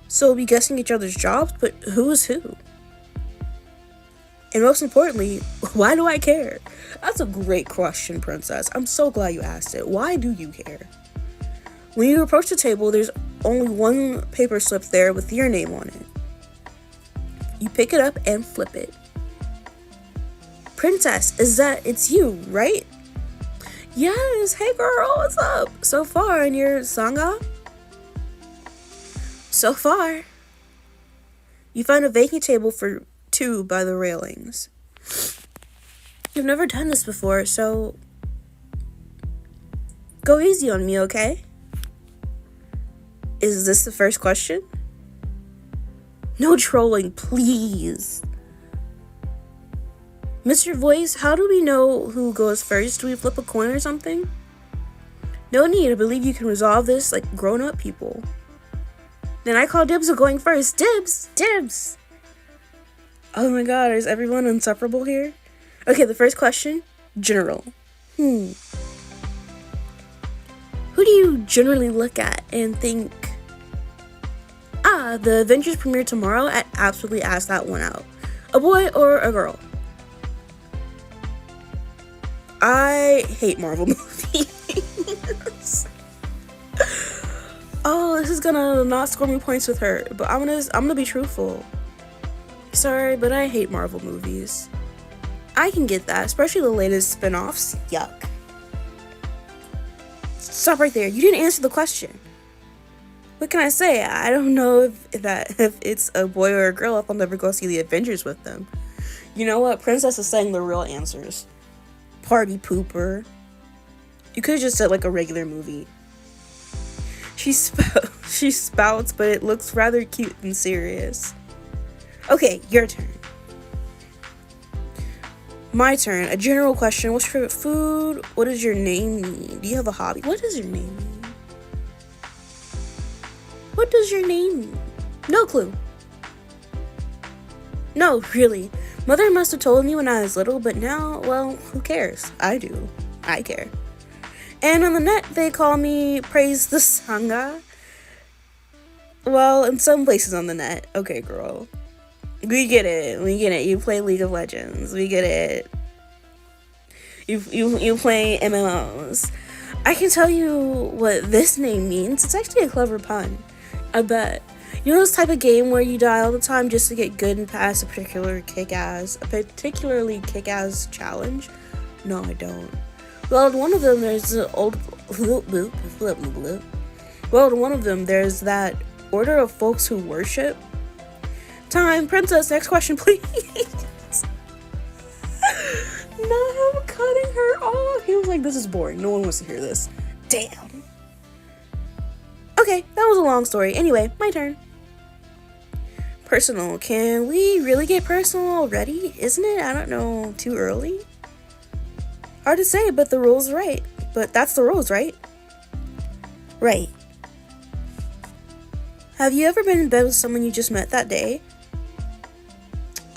So we'll be guessing each other's jobs, but who is who? And most importantly, why do I care? That's a great question, Princess. I'm so glad you asked it. Why do you care? When you approach the table, there's only one paper slip there with your name on it. You pick it up and flip it. Princess, it's you, right? Yes, hey girl, what's up? So far in your sangha? So far. You find a vacant table for 2 by the railings. You've never done this before, so go easy on me, okay? Is this the first question? No trolling, please. Mr. Voice, how do we know who goes first? Do we flip a coin or something? No need, I believe you can resolve this like grown-up people. Then I call dibs of going first. Dibs! Dibs! Oh my god, is everyone insufferable here? Okay, the first question, general. Who do you generally look at and think, the Avengers premiere tomorrow? I absolutely asked that one out. A boy or a girl? I hate Marvel movies. Oh, this is gonna not score me points with her, but I'm gonna be truthful. Sorry, but I hate Marvel movies. I can get that, especially the latest spin-offs. Yuck. Stop right there. You didn't answer the question. What can I say? I don't know if it's a boy or a girl, if I'll never go see the Avengers with them. You know what? Princess is saying the real answers. Party pooper. You could have just said like a regular movie. She spouts, but it looks rather cute and serious. Okay, your turn. My turn. A general question. What's your favorite food? What does your name mean? Do you have a hobby? What does your name mean? What does your name mean? No clue. No, really. Mother must have told me when I was little, but now, well, who cares? I do. I care. And on the net, they call me Praise the Sangha. Well, in some places on the net. Okay, girl. We get it. We get it. You play League of Legends. We get it. You play MMOs. I can tell you what this name means. It's actually a clever pun. I bet. You know this type of game where you die all the time just to get good and pass a particularly kick-ass challenge? No, I don't. Well, in one of them there's that order of folks who worship. Time, princess, next question, please. No, I'm cutting her off. He was like, this is boring. No one wants to hear this. Damn. Okay, that was a long story. Anyway, my turn. Personal. Can we really get personal already? Isn't it, I don't know, too early? Hard to say, but the rule's right. But that's the rules, right? Right. Have you ever been in bed with someone you just met that day?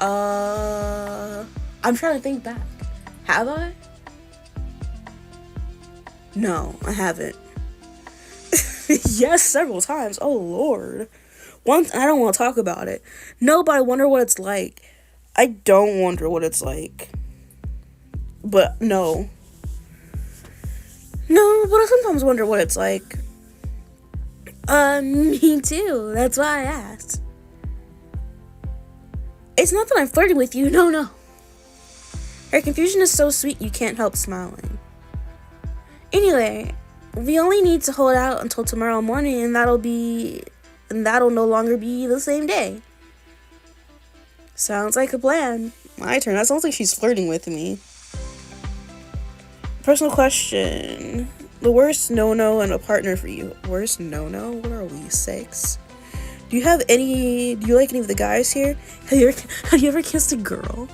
I'm trying to think back. Have I? No, I haven't. Yes, several times. Oh, Lord. Once, I don't want to talk about it. No, but I wonder what it's like. I don't wonder what it's like. But, no. No, but I sometimes wonder what it's like. Me too. That's why I asked. It's not that I'm flirting with you. No. Her confusion is so sweet you can't help smiling. Anyway, we only need to hold out until tomorrow morning, and that'll no longer be the same day. Sounds like a plan. My turn. That sounds like she's flirting with me. Personal question. The worst no-no and a partner for you. Worst no-no? What are we, 6? Do you like any of the guys here? Have you ever kissed a girl?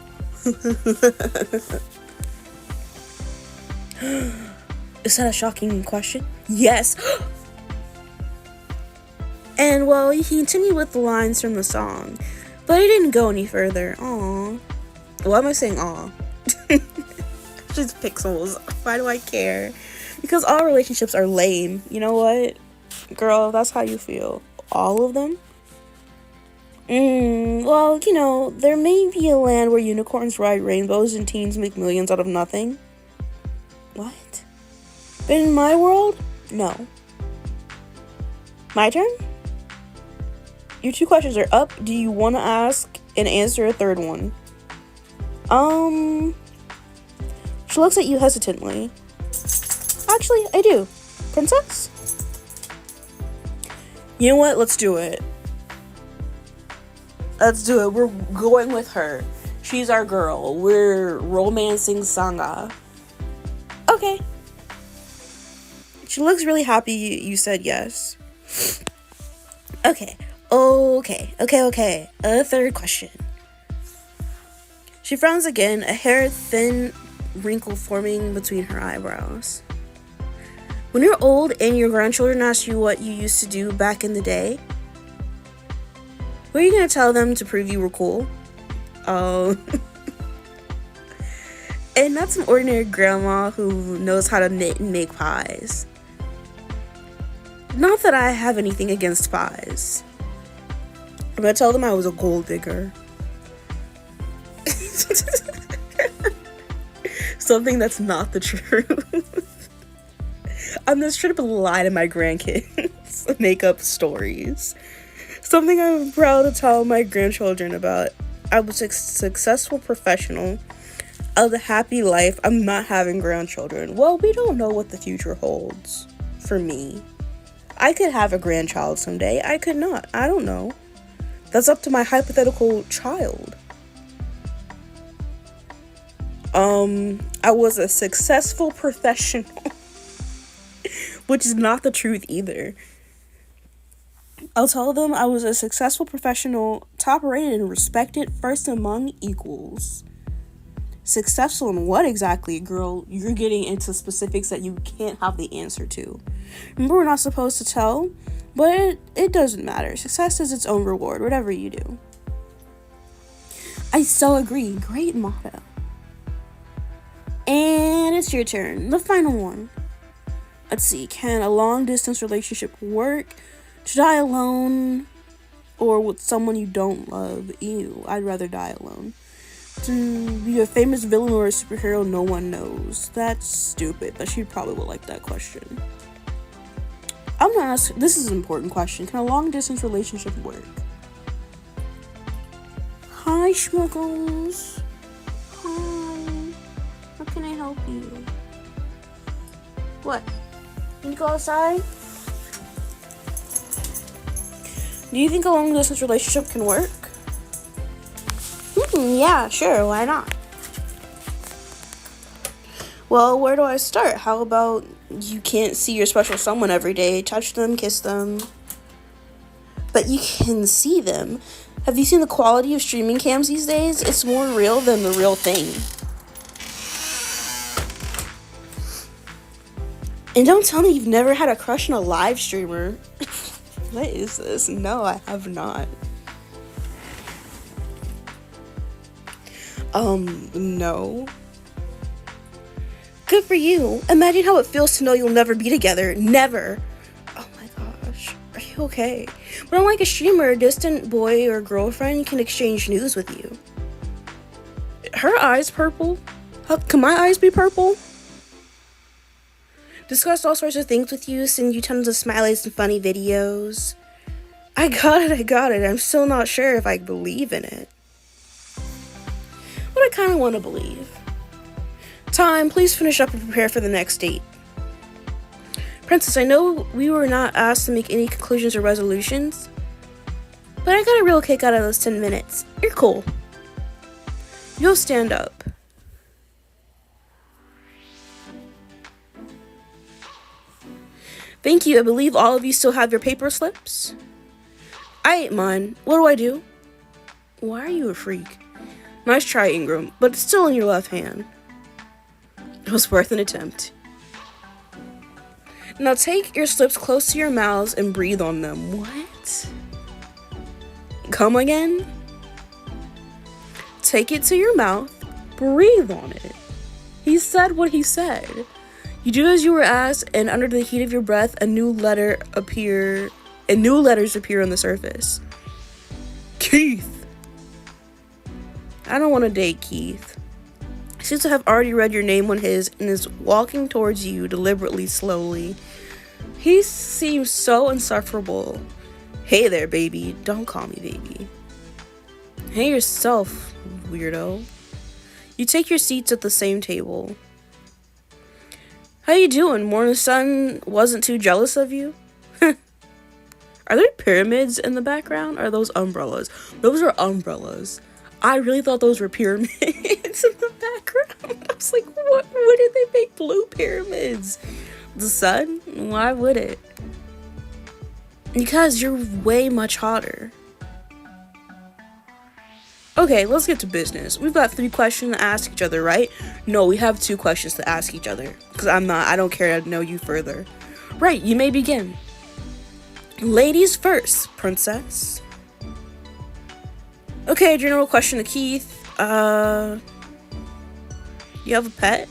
Is that a shocking question? Yes. And well, you can continue with the lines from the song, but it didn't go any further. Aw. Why am I saying aw? Just pixels. Why do I care? Because all relationships are lame. You know what? Girl, that's how you feel. All of them? Well, you know, there may be a land where unicorns ride rainbows and teens make millions out of nothing. What? But in my world, no. My turn? Your 2 questions are up. Do you want to ask and answer a third one? She looks at you hesitantly. Actually, I do. Princess? You know what? Let's do it. Let's do it. We're going with her. She's our girl. We're romancing Sangha. Okay. She looks really happy you said yes. Okay. A third question. She frowns again, a hair thin wrinkle forming between her eyebrows. When you're old and your grandchildren ask you what you used to do back in the day, what are you going to tell them to prove you were cool? Oh. And not some ordinary grandma who knows how to knit and make pies. Not that I have anything against pies. I'm going to tell them I was a gold digger. Something that's not the truth. I'm just trying to lie to my grandkids. Make up stories. Something I'm proud to tell my grandchildren about. I was a successful professional of the happy life. I'm not having grandchildren. Well, we don't know what the future holds for me. I could have a grandchild someday. I could not. I don't know. That's up to my hypothetical child. I was a successful professional. Which is not the truth either. I'll tell them I was a successful professional, top rated and respected, first among equals. Successful in what exactly, girl? You're getting into specifics that you can't have the answer to. Remember, we're not supposed to tell, but it doesn't matter. Success is its own reward, whatever you do. I so agree. Great motto. And it's your turn. The final one. Let's see. Can a long-distance relationship work? To die alone or with someone you don't love? Ew, I'd rather die alone. To be a famous villain or a superhero no one knows? That's stupid, but she probably would like that question. I'm gonna ask, this is an important question. Can a long-distance relationship work? Hi, Schmuggles. Hi. How can I help you? What? Can you go outside? Do you think a long-distance relationship can work? Yeah, sure, why not? Well, where do I start? How about you can't see your special someone every day, touch them, kiss them, but you can see them. Have you seen the quality of streaming cams these days? It's more real than the real thing. And don't tell me you've never had a crush on a live streamer. What is this? No, I have not. No. Good for you. Imagine how it feels to know you'll never be together. Never. Oh my gosh. Are you okay? But unlike a streamer, a distant boy or girlfriend can exchange news with you. Her eyes purple? Can my eyes be purple? Discuss all sorts of things with you, send you tons of smileys and funny videos. I got it. I'm still not sure if I believe in it. But I kind of want to believe. Time, please finish up and prepare for the next date. Princess, I know we were not asked to make any conclusions or resolutions, but I got a real kick out of those 10 minutes. You're cool. You'll stand up. Thank you. I believe all of you still have your paper slips. I ate mine. What do I do? Why are you a freak? Nice try, Ingram, but it's still in your left hand. It was worth an attempt. Now take your slips close to your mouths and breathe on them. What? Come again? Take it to your mouth, breathe on it. He said what he said. You do as you were asked, and under the heat of your breath, new letters appear on the surface. Keith! I don't want to date Keith. He seems to have already read your name on his and is walking towards you deliberately, slowly. He seems so insufferable. Hey there, baby. Don't call me baby. Hey yourself, weirdo. You take your seats at the same table. How you doing? Morning Sun wasn't too jealous of you? Are there pyramids in the background? Or are those umbrellas? Those are umbrellas. I really thought those were pyramids in the background. I was like, what did they make blue pyramids? The sun? Why would it? Because you're way much hotter. Okay, let's get to business. We've got 3 questions to ask each other, right? No, we have 2 questions to ask each other. Because I don't care to know you further. Right, you may begin. Ladies first, princess. Okay, general question to Keith. You have a pet?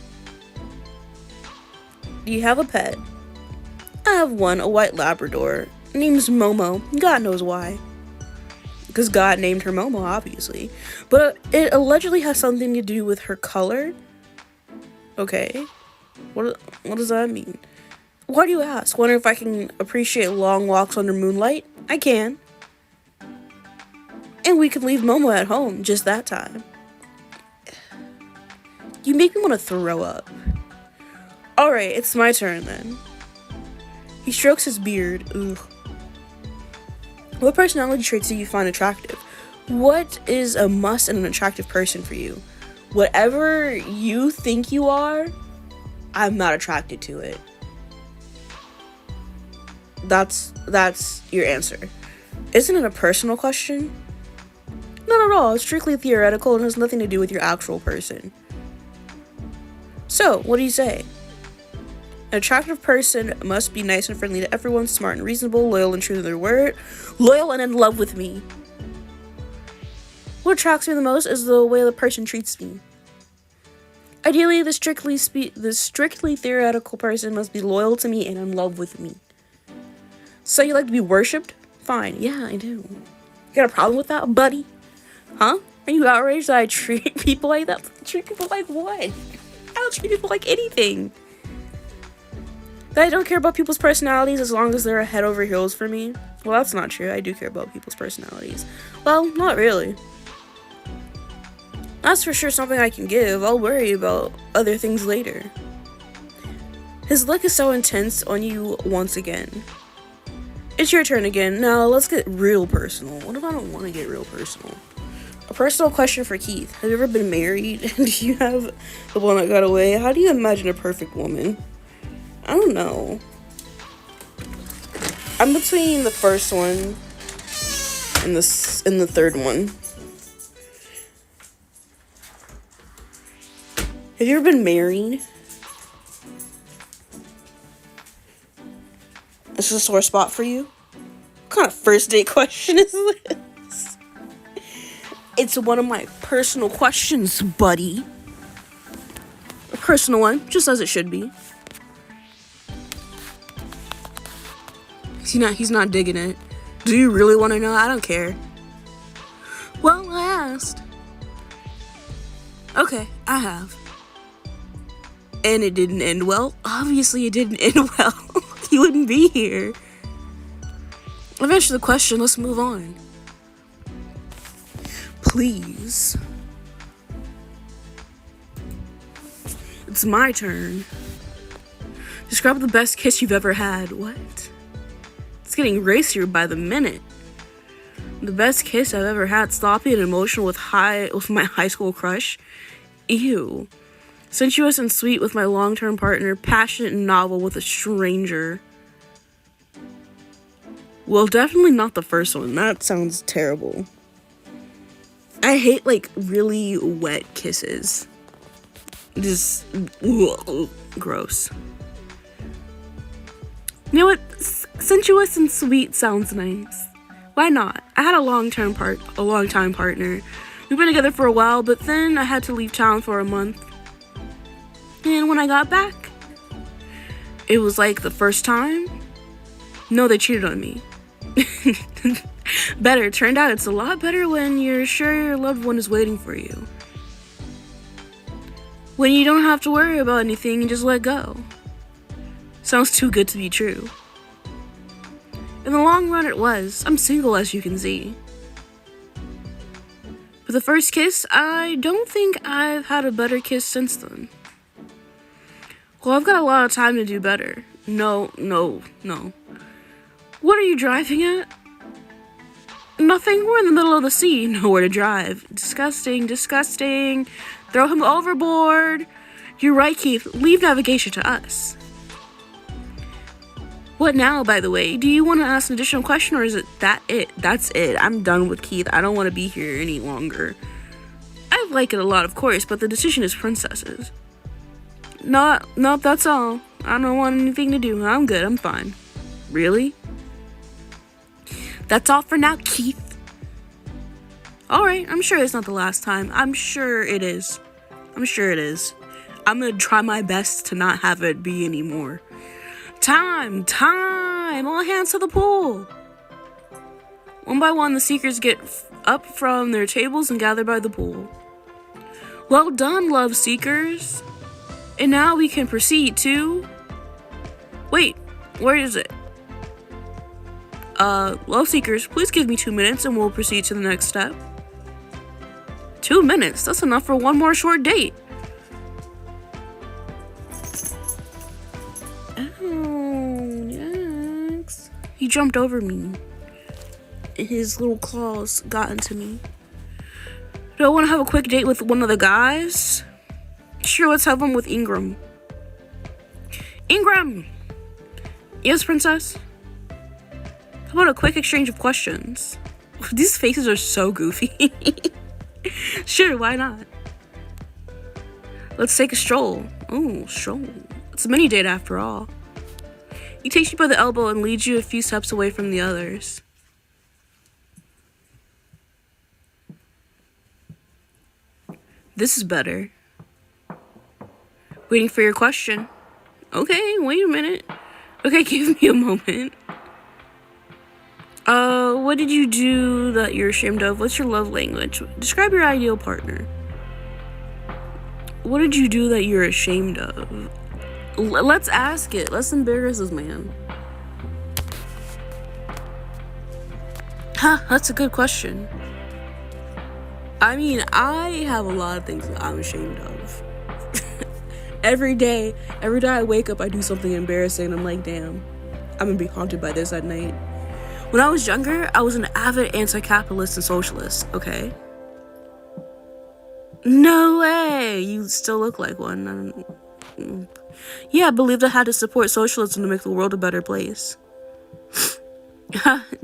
Do you have a pet? I have one, a white Labrador. Name's Momo. God knows why. Because God named her Momo, obviously. But it allegedly has something to do with her color. Okay. What does that mean? Why do you ask? Wonder if I can appreciate long walks under moonlight? I can. And we can leave Momo at home just that time. You make me want to throw up. Alright, it's my turn then. He strokes his beard. Ugh. What personality traits do you find attractive? What is a must in an attractive person for you? Whatever you think you are, I'm not attracted to it. That's your answer. Isn't it a personal question? Not at all. It's strictly theoretical and has nothing to do with your actual person. So, what do you say? An attractive person must be nice and friendly to everyone, smart and reasonable, loyal and true to their word, loyal and in love with me. What attracts me the most is the way the person treats me. Ideally, the strictly theoretical person must be loyal to me and in love with me. So you like to be worshipped? Fine, yeah, I do. You got a problem with that, buddy? Huh? Are you outraged that I treat people like that? Treat people like what? I don't treat people like anything. That I don't care about people's personalities as long as they're head over heels for me. Well, that's not true. I do care about people's personalities. Well, not really. That's for sure something I can give. I'll worry about other things later. His look is so intense on you once again. It's your turn again. Now, let's get real personal. What if I don't want to get real personal? A personal question for Keith. Have you ever been married? Do you have the one that got away? How do you imagine a perfect woman? I don't know. I'm between the first one and the third one. Have you ever been married? Is this a sore spot for you? What kind of first date question is this? It's one of my personal questions, buddy. A personal one, just as it should be. He's not digging it. Do you really want to know? I don't care. Well, I asked. Okay, I have. And it didn't end well. Obviously, it didn't end well. You wouldn't be here. I've answered the question. Let's move on. Please. It's my turn. Describe the best kiss you've ever had. What? It's getting racier by the minute. The best kiss I've ever had, sloppy and emotional with my high school crush. Ew. Sensuous and sweet with my long-term partner, passionate and novel with a stranger. Well, definitely not the first one. That sounds terrible. I hate, really wet kisses. Just, gross. You know what? Sensuous and sweet sounds nice. Why not? I had a long-time partner. We've been together for a while, but then I had to leave town for a month. And when I got back, it was like the first time. No, they cheated on me. Better. Turned out it's a lot better when you're sure your loved one is waiting for you. When you don't have to worry about anything and just let go. Sounds too good to be true. In the long run, it was. I'm single, as you can see. For the first kiss, I don't think I've had a better kiss since then. Well, I've got a lot of time to do better. No. What are you driving at? Nothing. We're in the middle of the sea. Nowhere to drive. Disgusting. Throw him overboard. You're right, Keith. Leave navigation to us. What now, by the way? Do you want to ask an additional question, or is it that it? That's it. I'm done with Keith. I don't want to be here any longer. I like it a lot, of course, but the decision is Princess's. Nope, that's all. I don't want anything to do. I'm good. I'm fine. Really? That's all for now, Keith. Alright, I'm sure it's not the last time. I'm sure it is. I'm gonna try my best to not have it be anymore. Time! All hands to the pool! One by one, the seekers get up from their tables and gather by the pool. Well done, love seekers! And now we can proceed to... Wait, where is it? Love seekers, please give me 2 minutes and we'll proceed to the next step. 2 minutes? That's enough for one more short date. He jumped over me. His little claws got into me. Do I want to have a quick date with one of the guys? Sure, let's have one with Ingram. Ingram! Yes, princess? How about a quick exchange of questions? These faces are so goofy. Sure, why not? Let's take a stroll. Oh, stroll. It's a mini date after all. He takes you by the elbow and leads you a few steps away from the others. This is better. Waiting for your question. Okay, wait a minute. Okay, give me a moment. What did you do that you're ashamed of? What's your love language? Describe your ideal partner. What did you do that you're ashamed of? Let's ask it. Let's embarrass this man. That's a good question. I mean, I have a lot of things that I'm ashamed of. Every day I wake up, I do something embarrassing, and I'm like, damn, I'm gonna be haunted by this at night. When I was younger, I was an avid anti-capitalist and socialist, okay? No way! You still look like one. Yeah, I believed I had to support socialism to make the world a better place.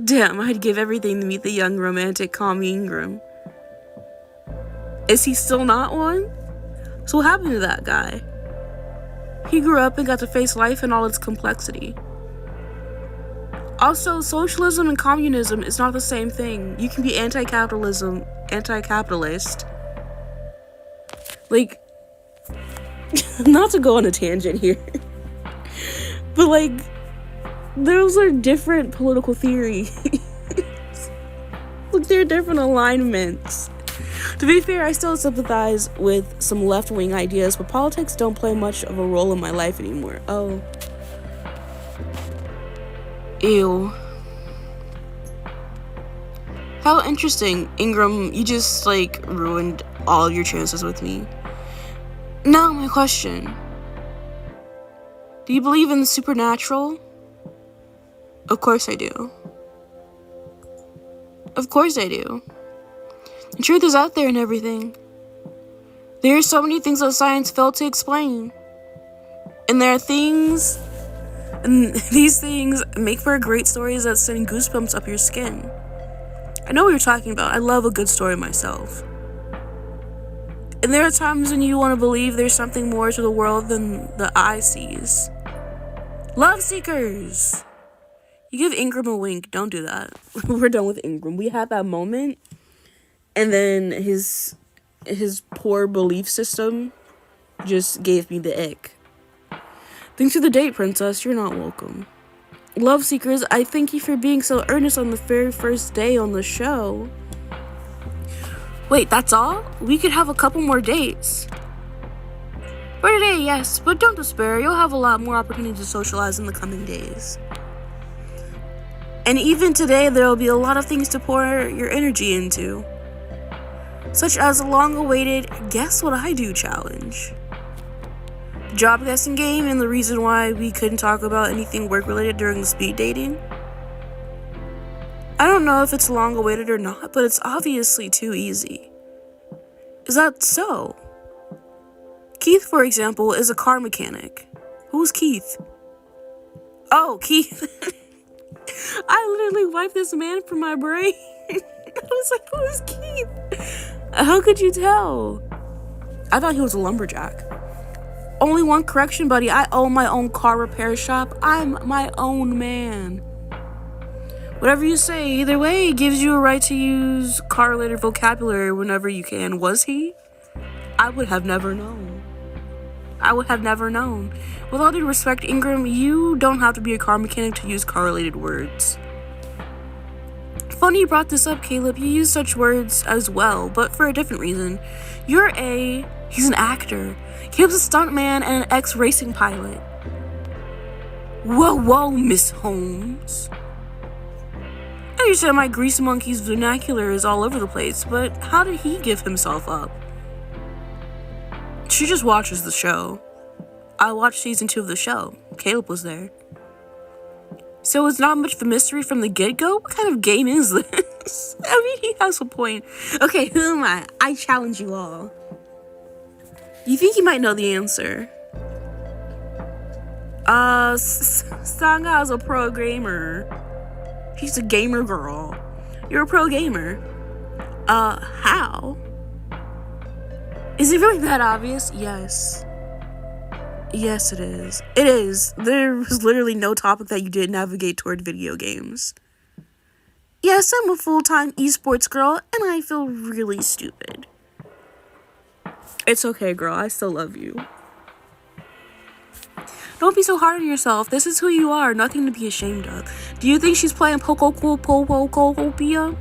Damn, I'd give everything to meet the young, romantic, calm Ingram. Is he still not one? So what happened to that guy? He grew up and got to face life in all its complexity. Also, socialism and communism is not the same thing. You can be anti-capitalist. Like, not to go on a tangent here, but like, those are different political theories. Like, they're different alignments. To be fair, I still sympathize with some left-wing ideas, but politics don't play much of a role in my life anymore. Oh. Ew. How interesting, Ingram. You just, like, ruined all your chances with me. Now, my question. Do you believe in the supernatural? Of course I do. Of course I do. The truth is out there and everything. There are so many things that science failed to explain. And there are things... And these things make for great stories that send goosebumps up your skin. I know what you're talking about. I love a good story myself. And there are times when you want to believe there's something more to the world than the eye sees. Love seekers! You give Ingram a wink. Don't do that. We're done with Ingram. We had that moment, and then his poor belief system just gave me the ick. Thanks for the date, princess. You're not welcome. Love seekers, I thank you for being so earnest on the very first day on the show. Wait, that's all? We could have a couple more dates. For today, yes, but don't despair. You'll have a lot more opportunities to socialize in the coming days. And even today, there will be a lot of things to pour your energy into, such as a long-awaited Guess What I Do challenge, the job guessing game, and the reason why we couldn't talk about anything work-related during the speed dating. I don't know if it's long-awaited or not, but it's obviously too easy. Is that so? Keith, for example, is a car mechanic. Who's Keith? Oh, Keith. I literally wiped this man from my brain. I was like, who is Keith? How could you tell? I thought he was a lumberjack. Only one correction, buddy. I own my own car repair shop. I'm my own man. Whatever you say, either way, it gives you a right to use car-related vocabulary whenever you can. Was he? I would have never known. With all due respect, Ingram, you don't have to be a car mechanic to use car-related words. Funny you brought this up, Caleb. You use such words as well, but for a different reason. He's an actor. Caleb's a stuntman and an ex-racing pilot. Whoa, Miss Holmes. I understand my Grease Monkey's vernacular is all over the place, but how did he give himself up? She just watches the show. I watched season 2 of the show. Caleb was there. So it's not much of a mystery from the get-go? What kind of game is this? I mean, he has a point. Okay, who am I? I challenge you all. You think you might know the answer? Sangha is a pro gamer. She's a gamer girl. You're a pro gamer. How? Is it really that obvious? Yes. Yes, it is. It is. There was literally no topic that you didn't navigate toward video games. Yes, I'm a full-time esports girl, and I feel really stupid. It's okay, girl. I still love you. Don't be so hard on yourself. This is who you are. Nothing to be ashamed of. Do you think she's playing Pokopia?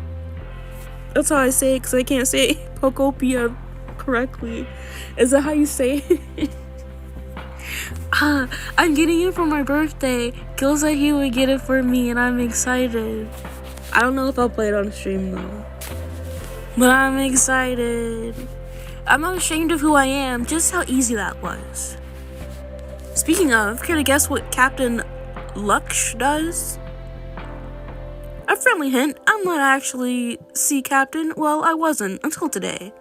That's how I say it, because I can't say Pokopia correctly. Is that how you say it? I'm getting it for my birthday. Gil said he would get it for me, and I'm excited. I don't know if I'll play it on stream, though. But I'm excited. I'm not ashamed of who I am, just how easy that was. Speaking of, care to guess what Captain Lux does? A friendly hint, I'm not actually sea captain. Well, I wasn't until today.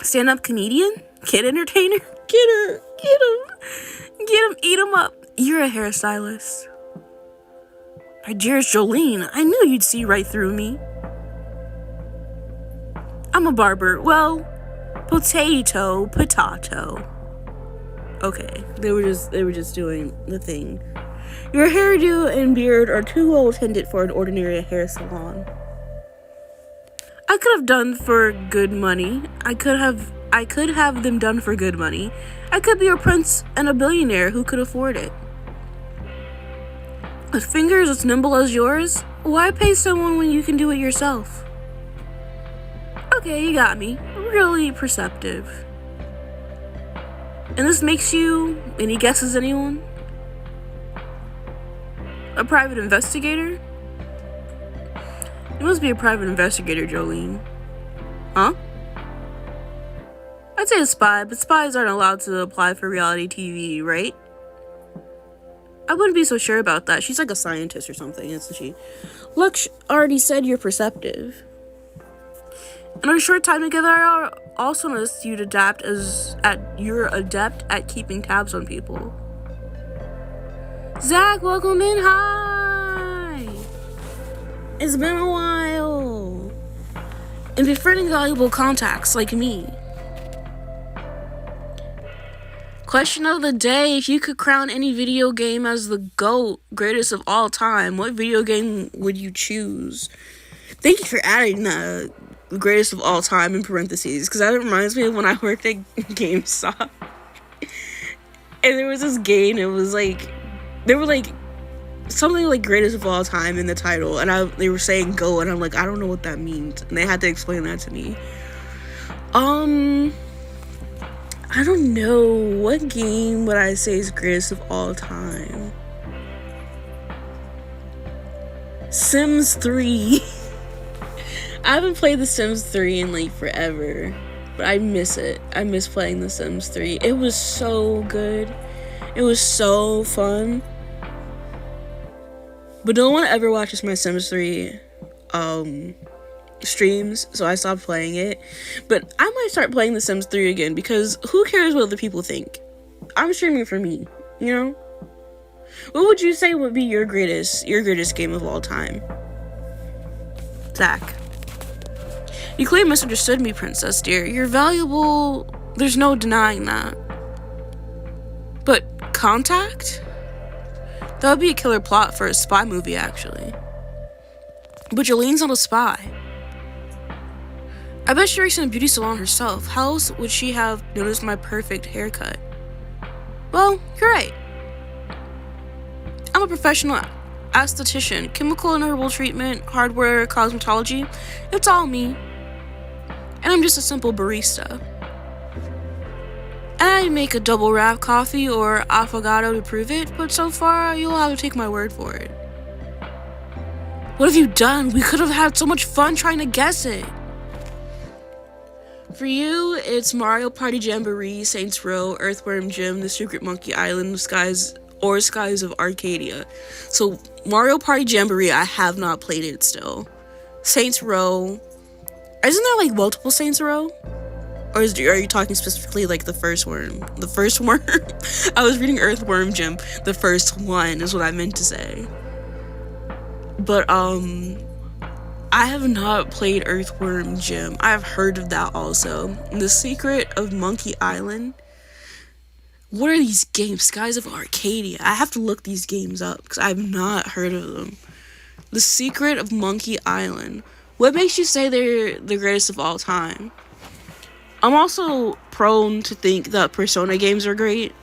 Stand-up comedian? Kid entertainer? Get him, eat him up. You're a hairstylist. My dearest Jolene, I knew you'd see right through me. I'm a barber. Well, potato. Okay, they were just doing the thing. Your hairdo and beard are too well tended for an ordinary hair salon. I could have done for good money. I could have them done for good money. I could be a prince and a billionaire who could afford it. With fingers as nimble as yours, why pay someone when you can do it yourself? Okay, you got me. Really perceptive. And this makes you, any guesses, anyone? A private investigator? You must be a private investigator, Jolene. Huh? I'd say a spy, but spies aren't allowed to apply for reality TV, right? I wouldn't be so sure about that. She's like a scientist or something, isn't she? Lux already said you're perceptive. In our short time together, I also noticed you're adept at keeping tabs on people. Zach, welcome in. Hi. It's been a while. And befriending valuable contacts like me. Question of the day: if you could crown any video game as the GOAT, greatest of all time, what video game would you choose? Thank you for adding the greatest of all time in parentheses, because that reminds me of when I worked at GameStop. And there was this game, it was like, there were like something like greatest of all time in the title, and they were saying GOAT, and I'm like, I don't know what that means, and they had to explain that to me. I don't know. What game would I say is greatest of all time? Sims 3. I haven't played The Sims 3 in like forever, but I miss it. I miss playing The Sims 3. It was so good. It was so fun. But no one ever watches my Sims 3 streams, so I stopped playing it. But I might start playing The Sims 3 again, because who cares what other people think? I'm streaming for me, you know? What would you say would be your greatest game of all time? Zach. You clearly misunderstood me, Princess dear. You're valuable. There's no denying that. But Contact? That would be a killer plot for a spy movie, actually. But Jolene's not a spy. I bet she works in a beauty salon herself. How else would she have noticed my perfect haircut? Well, you're right. I'm a professional esthetician. Chemical and herbal treatment, hardware, cosmetology. It's all me. And I'm just a simple barista. And I make a double wrap coffee or affogato to prove it, but so far, you'll have to take my word for it. What have you done? We could have had so much fun trying to guess it. For you, it's Mario Party Jamboree, Saints Row, Earthworm Jim, The Secret Monkey Island, Skies of Arcadia. So, Mario Party Jamboree, I have not played it still. Saints Row. Isn't there like multiple Saints Row? Or are you talking specifically like the first worm? The first worm? I was reading Earthworm Jim. The first one is what I meant to say. But, I have not played Earthworm Jim. I have heard of that also. The Secret of Monkey Island. What are these games? Skies of Arcadia. I have to look these games up because I've not heard of them. The Secret of Monkey Island. What makes you say they're the greatest of all time? I'm also prone to think that Persona games are great,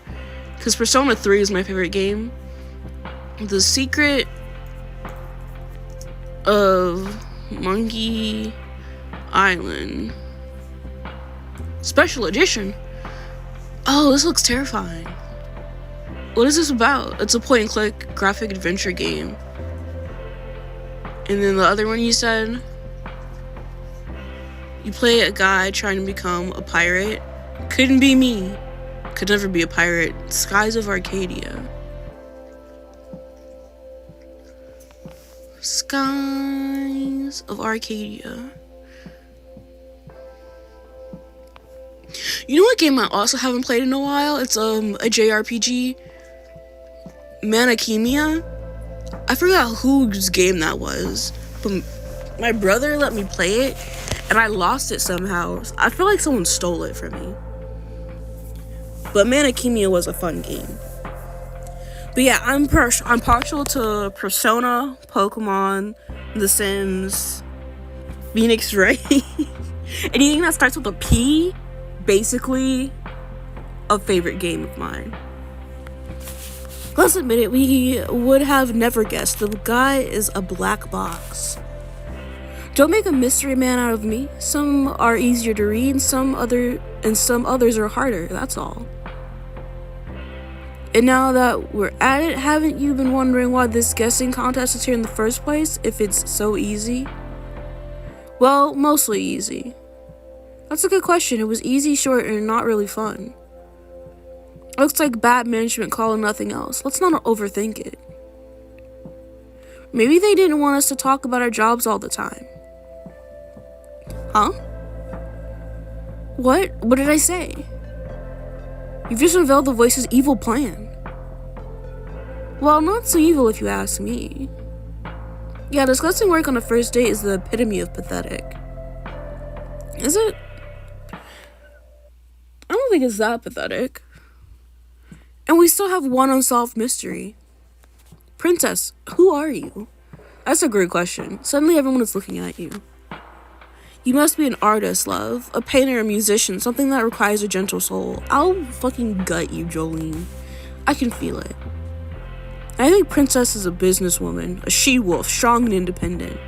because Persona 3 is my favorite game. The Secret of Monkey Island Special Edition. Oh, this looks terrifying. What is this about? It's a point-and-click graphic adventure game. And then the other one you said? You play a guy trying to become a pirate. Couldn't be me. Could never be a pirate. Skies of Arcadia. Skies of Arcadia. You know what game I also haven't played in a while? It's a JRPG. Manakemia. I forgot whose game that was, but my brother let me play it, and I lost it somehow. I feel like someone stole it from me. But Manakemia was a fun game. But yeah, I'm partial to Persona, Pokemon, The Sims, Phoenix Wright. Anything that starts with a P, basically a favorite game of mine. Let's admit it, we would have never guessed. The guy is a black box. Don't make a mystery man out of me. Some are easier to read, and some others are harder, that's all. And now that we're at it, haven't you been wondering why this guessing contest is here in the first place, if it's so easy? Well, mostly easy. That's a good question. It was easy, short, and not really fun. Looks like bad management call and nothing else. Let's not overthink it. Maybe they didn't want us to talk about our jobs all the time. Huh? What? What did I say? You've just unveiled the Voice's evil plan. Well, not so evil if you ask me. Yeah, discussing work on a first date is the epitome of pathetic. Is it? I don't think it's that pathetic. And we still have one unsolved mystery. Princess, who are you? That's a great question. Suddenly everyone is looking at you. You must be an artist, love. A painter, a musician, something that requires a gentle soul. I'll fucking gut you, Jolene. I can feel it. I think Princess is a businesswoman, a she-wolf, strong and independent.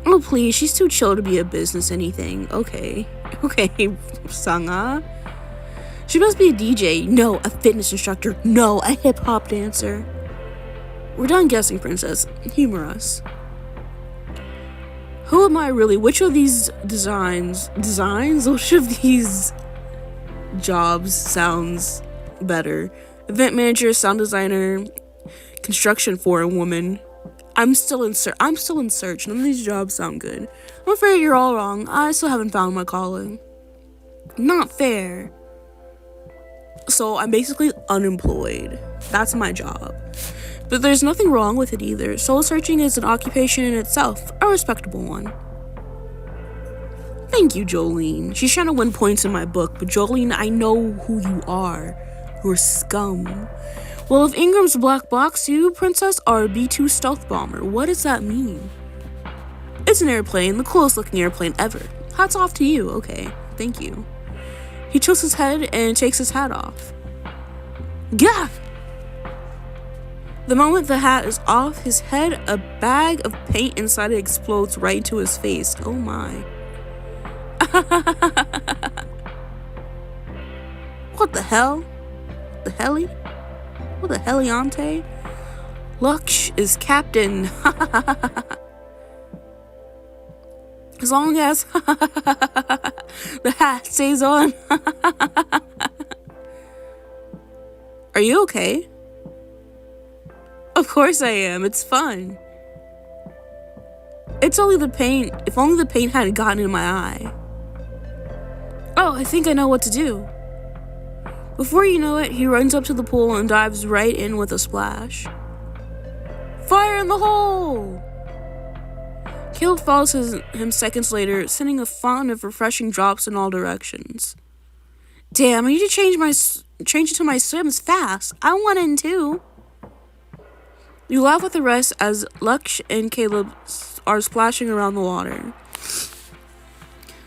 Oh, please, she's too chill to be a business anything. Okay, Sangha. She must be a DJ. No, a fitness instructor. No, a hip-hop dancer. We're done guessing, princess. Humor us. Who am I really? Which of these designs? Which of these jobs sounds better? Event manager, sound designer, construction foreign woman. I'm still in search. None of these jobs sound good. I'm afraid you're all wrong. I still haven't found my calling. Not fair. So I'm basically unemployed. That's my job. But there's nothing wrong with it either. Soul searching is an occupation in itself, a respectable one. Thank you, Jolene. She's trying to win points in my book, but Jolene, I know who you are. You're scum. Well, if Ingram's black box, you, princess, are a B-2 stealth bomber. What does that mean? It's an airplane, the coolest looking airplane ever. Hats off to you. Okay, thank you. He tilts his head and takes his hat off. Gah! The moment the hat is off his head, a bag of paint inside it explodes right into his face. Oh my. What the hell? The heli? What the heliante? Lux is captain. As long as the hat stays on. Are you okay? Of course I am. It's fun. It's only the paint. If only the paint hadn't gotten in my eye. Oh, I think I know what to do. Before you know it, he runs up to the pool and dives right in with a splash. Fire in the hole! Caleb follows him seconds later, sending a fountain of refreshing drops in all directions. Damn, I need to change it to my swims fast. I want in too. You laugh with the rest as Lux and Caleb are splashing around the water.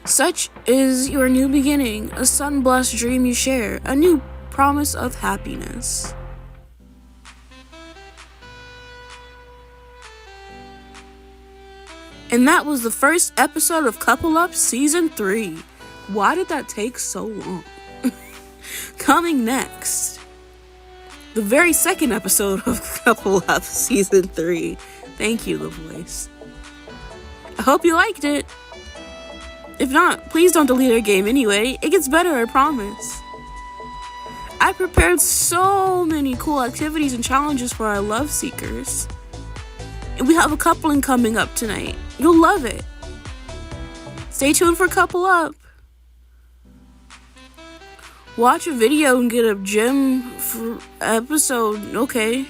Such is your new beginning, a sun-blessed dream you share, a new promise of happiness. And that was the first episode of Couple Up Season 3. Why did that take so long? Coming next, the very second episode of Couple Up Season 3. Thank you, The Voice. I hope you liked it. If not, please don't delete our game anyway. It gets better, I promise. I prepared so many cool activities and challenges for our love seekers. And we have a coupling coming up tonight. You'll love it. Stay tuned for Couple Up. Watch a video and get a gem for episode. Okay.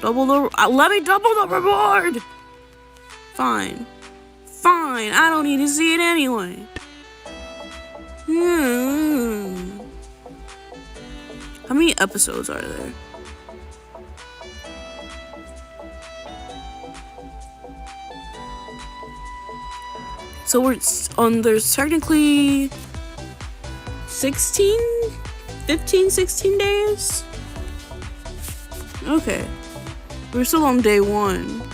Let me double the reward. Fine. I don't need to see it anyway. How many episodes are there? So there's technically 16 days? Okay. We're still on day 1.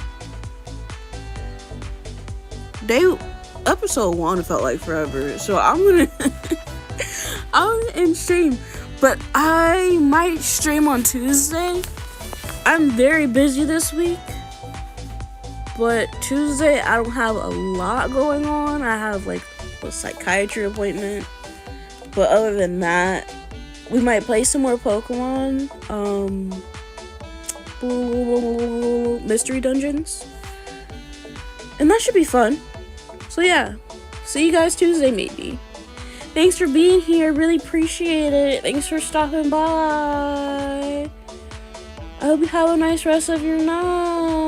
Episode 1 felt like forever, so I'm gonna end stream, but I might stream on Tuesday. I'm very busy this week, but Tuesday I don't have a lot going on. I have like a psychiatry appointment, but other than that, we might play some more Pokemon, mystery dungeons, and that should be fun. So yeah, see you guys Tuesday maybe. Thanks for being here, really appreciate it. Thanks for stopping by. I hope you have a nice rest of your night.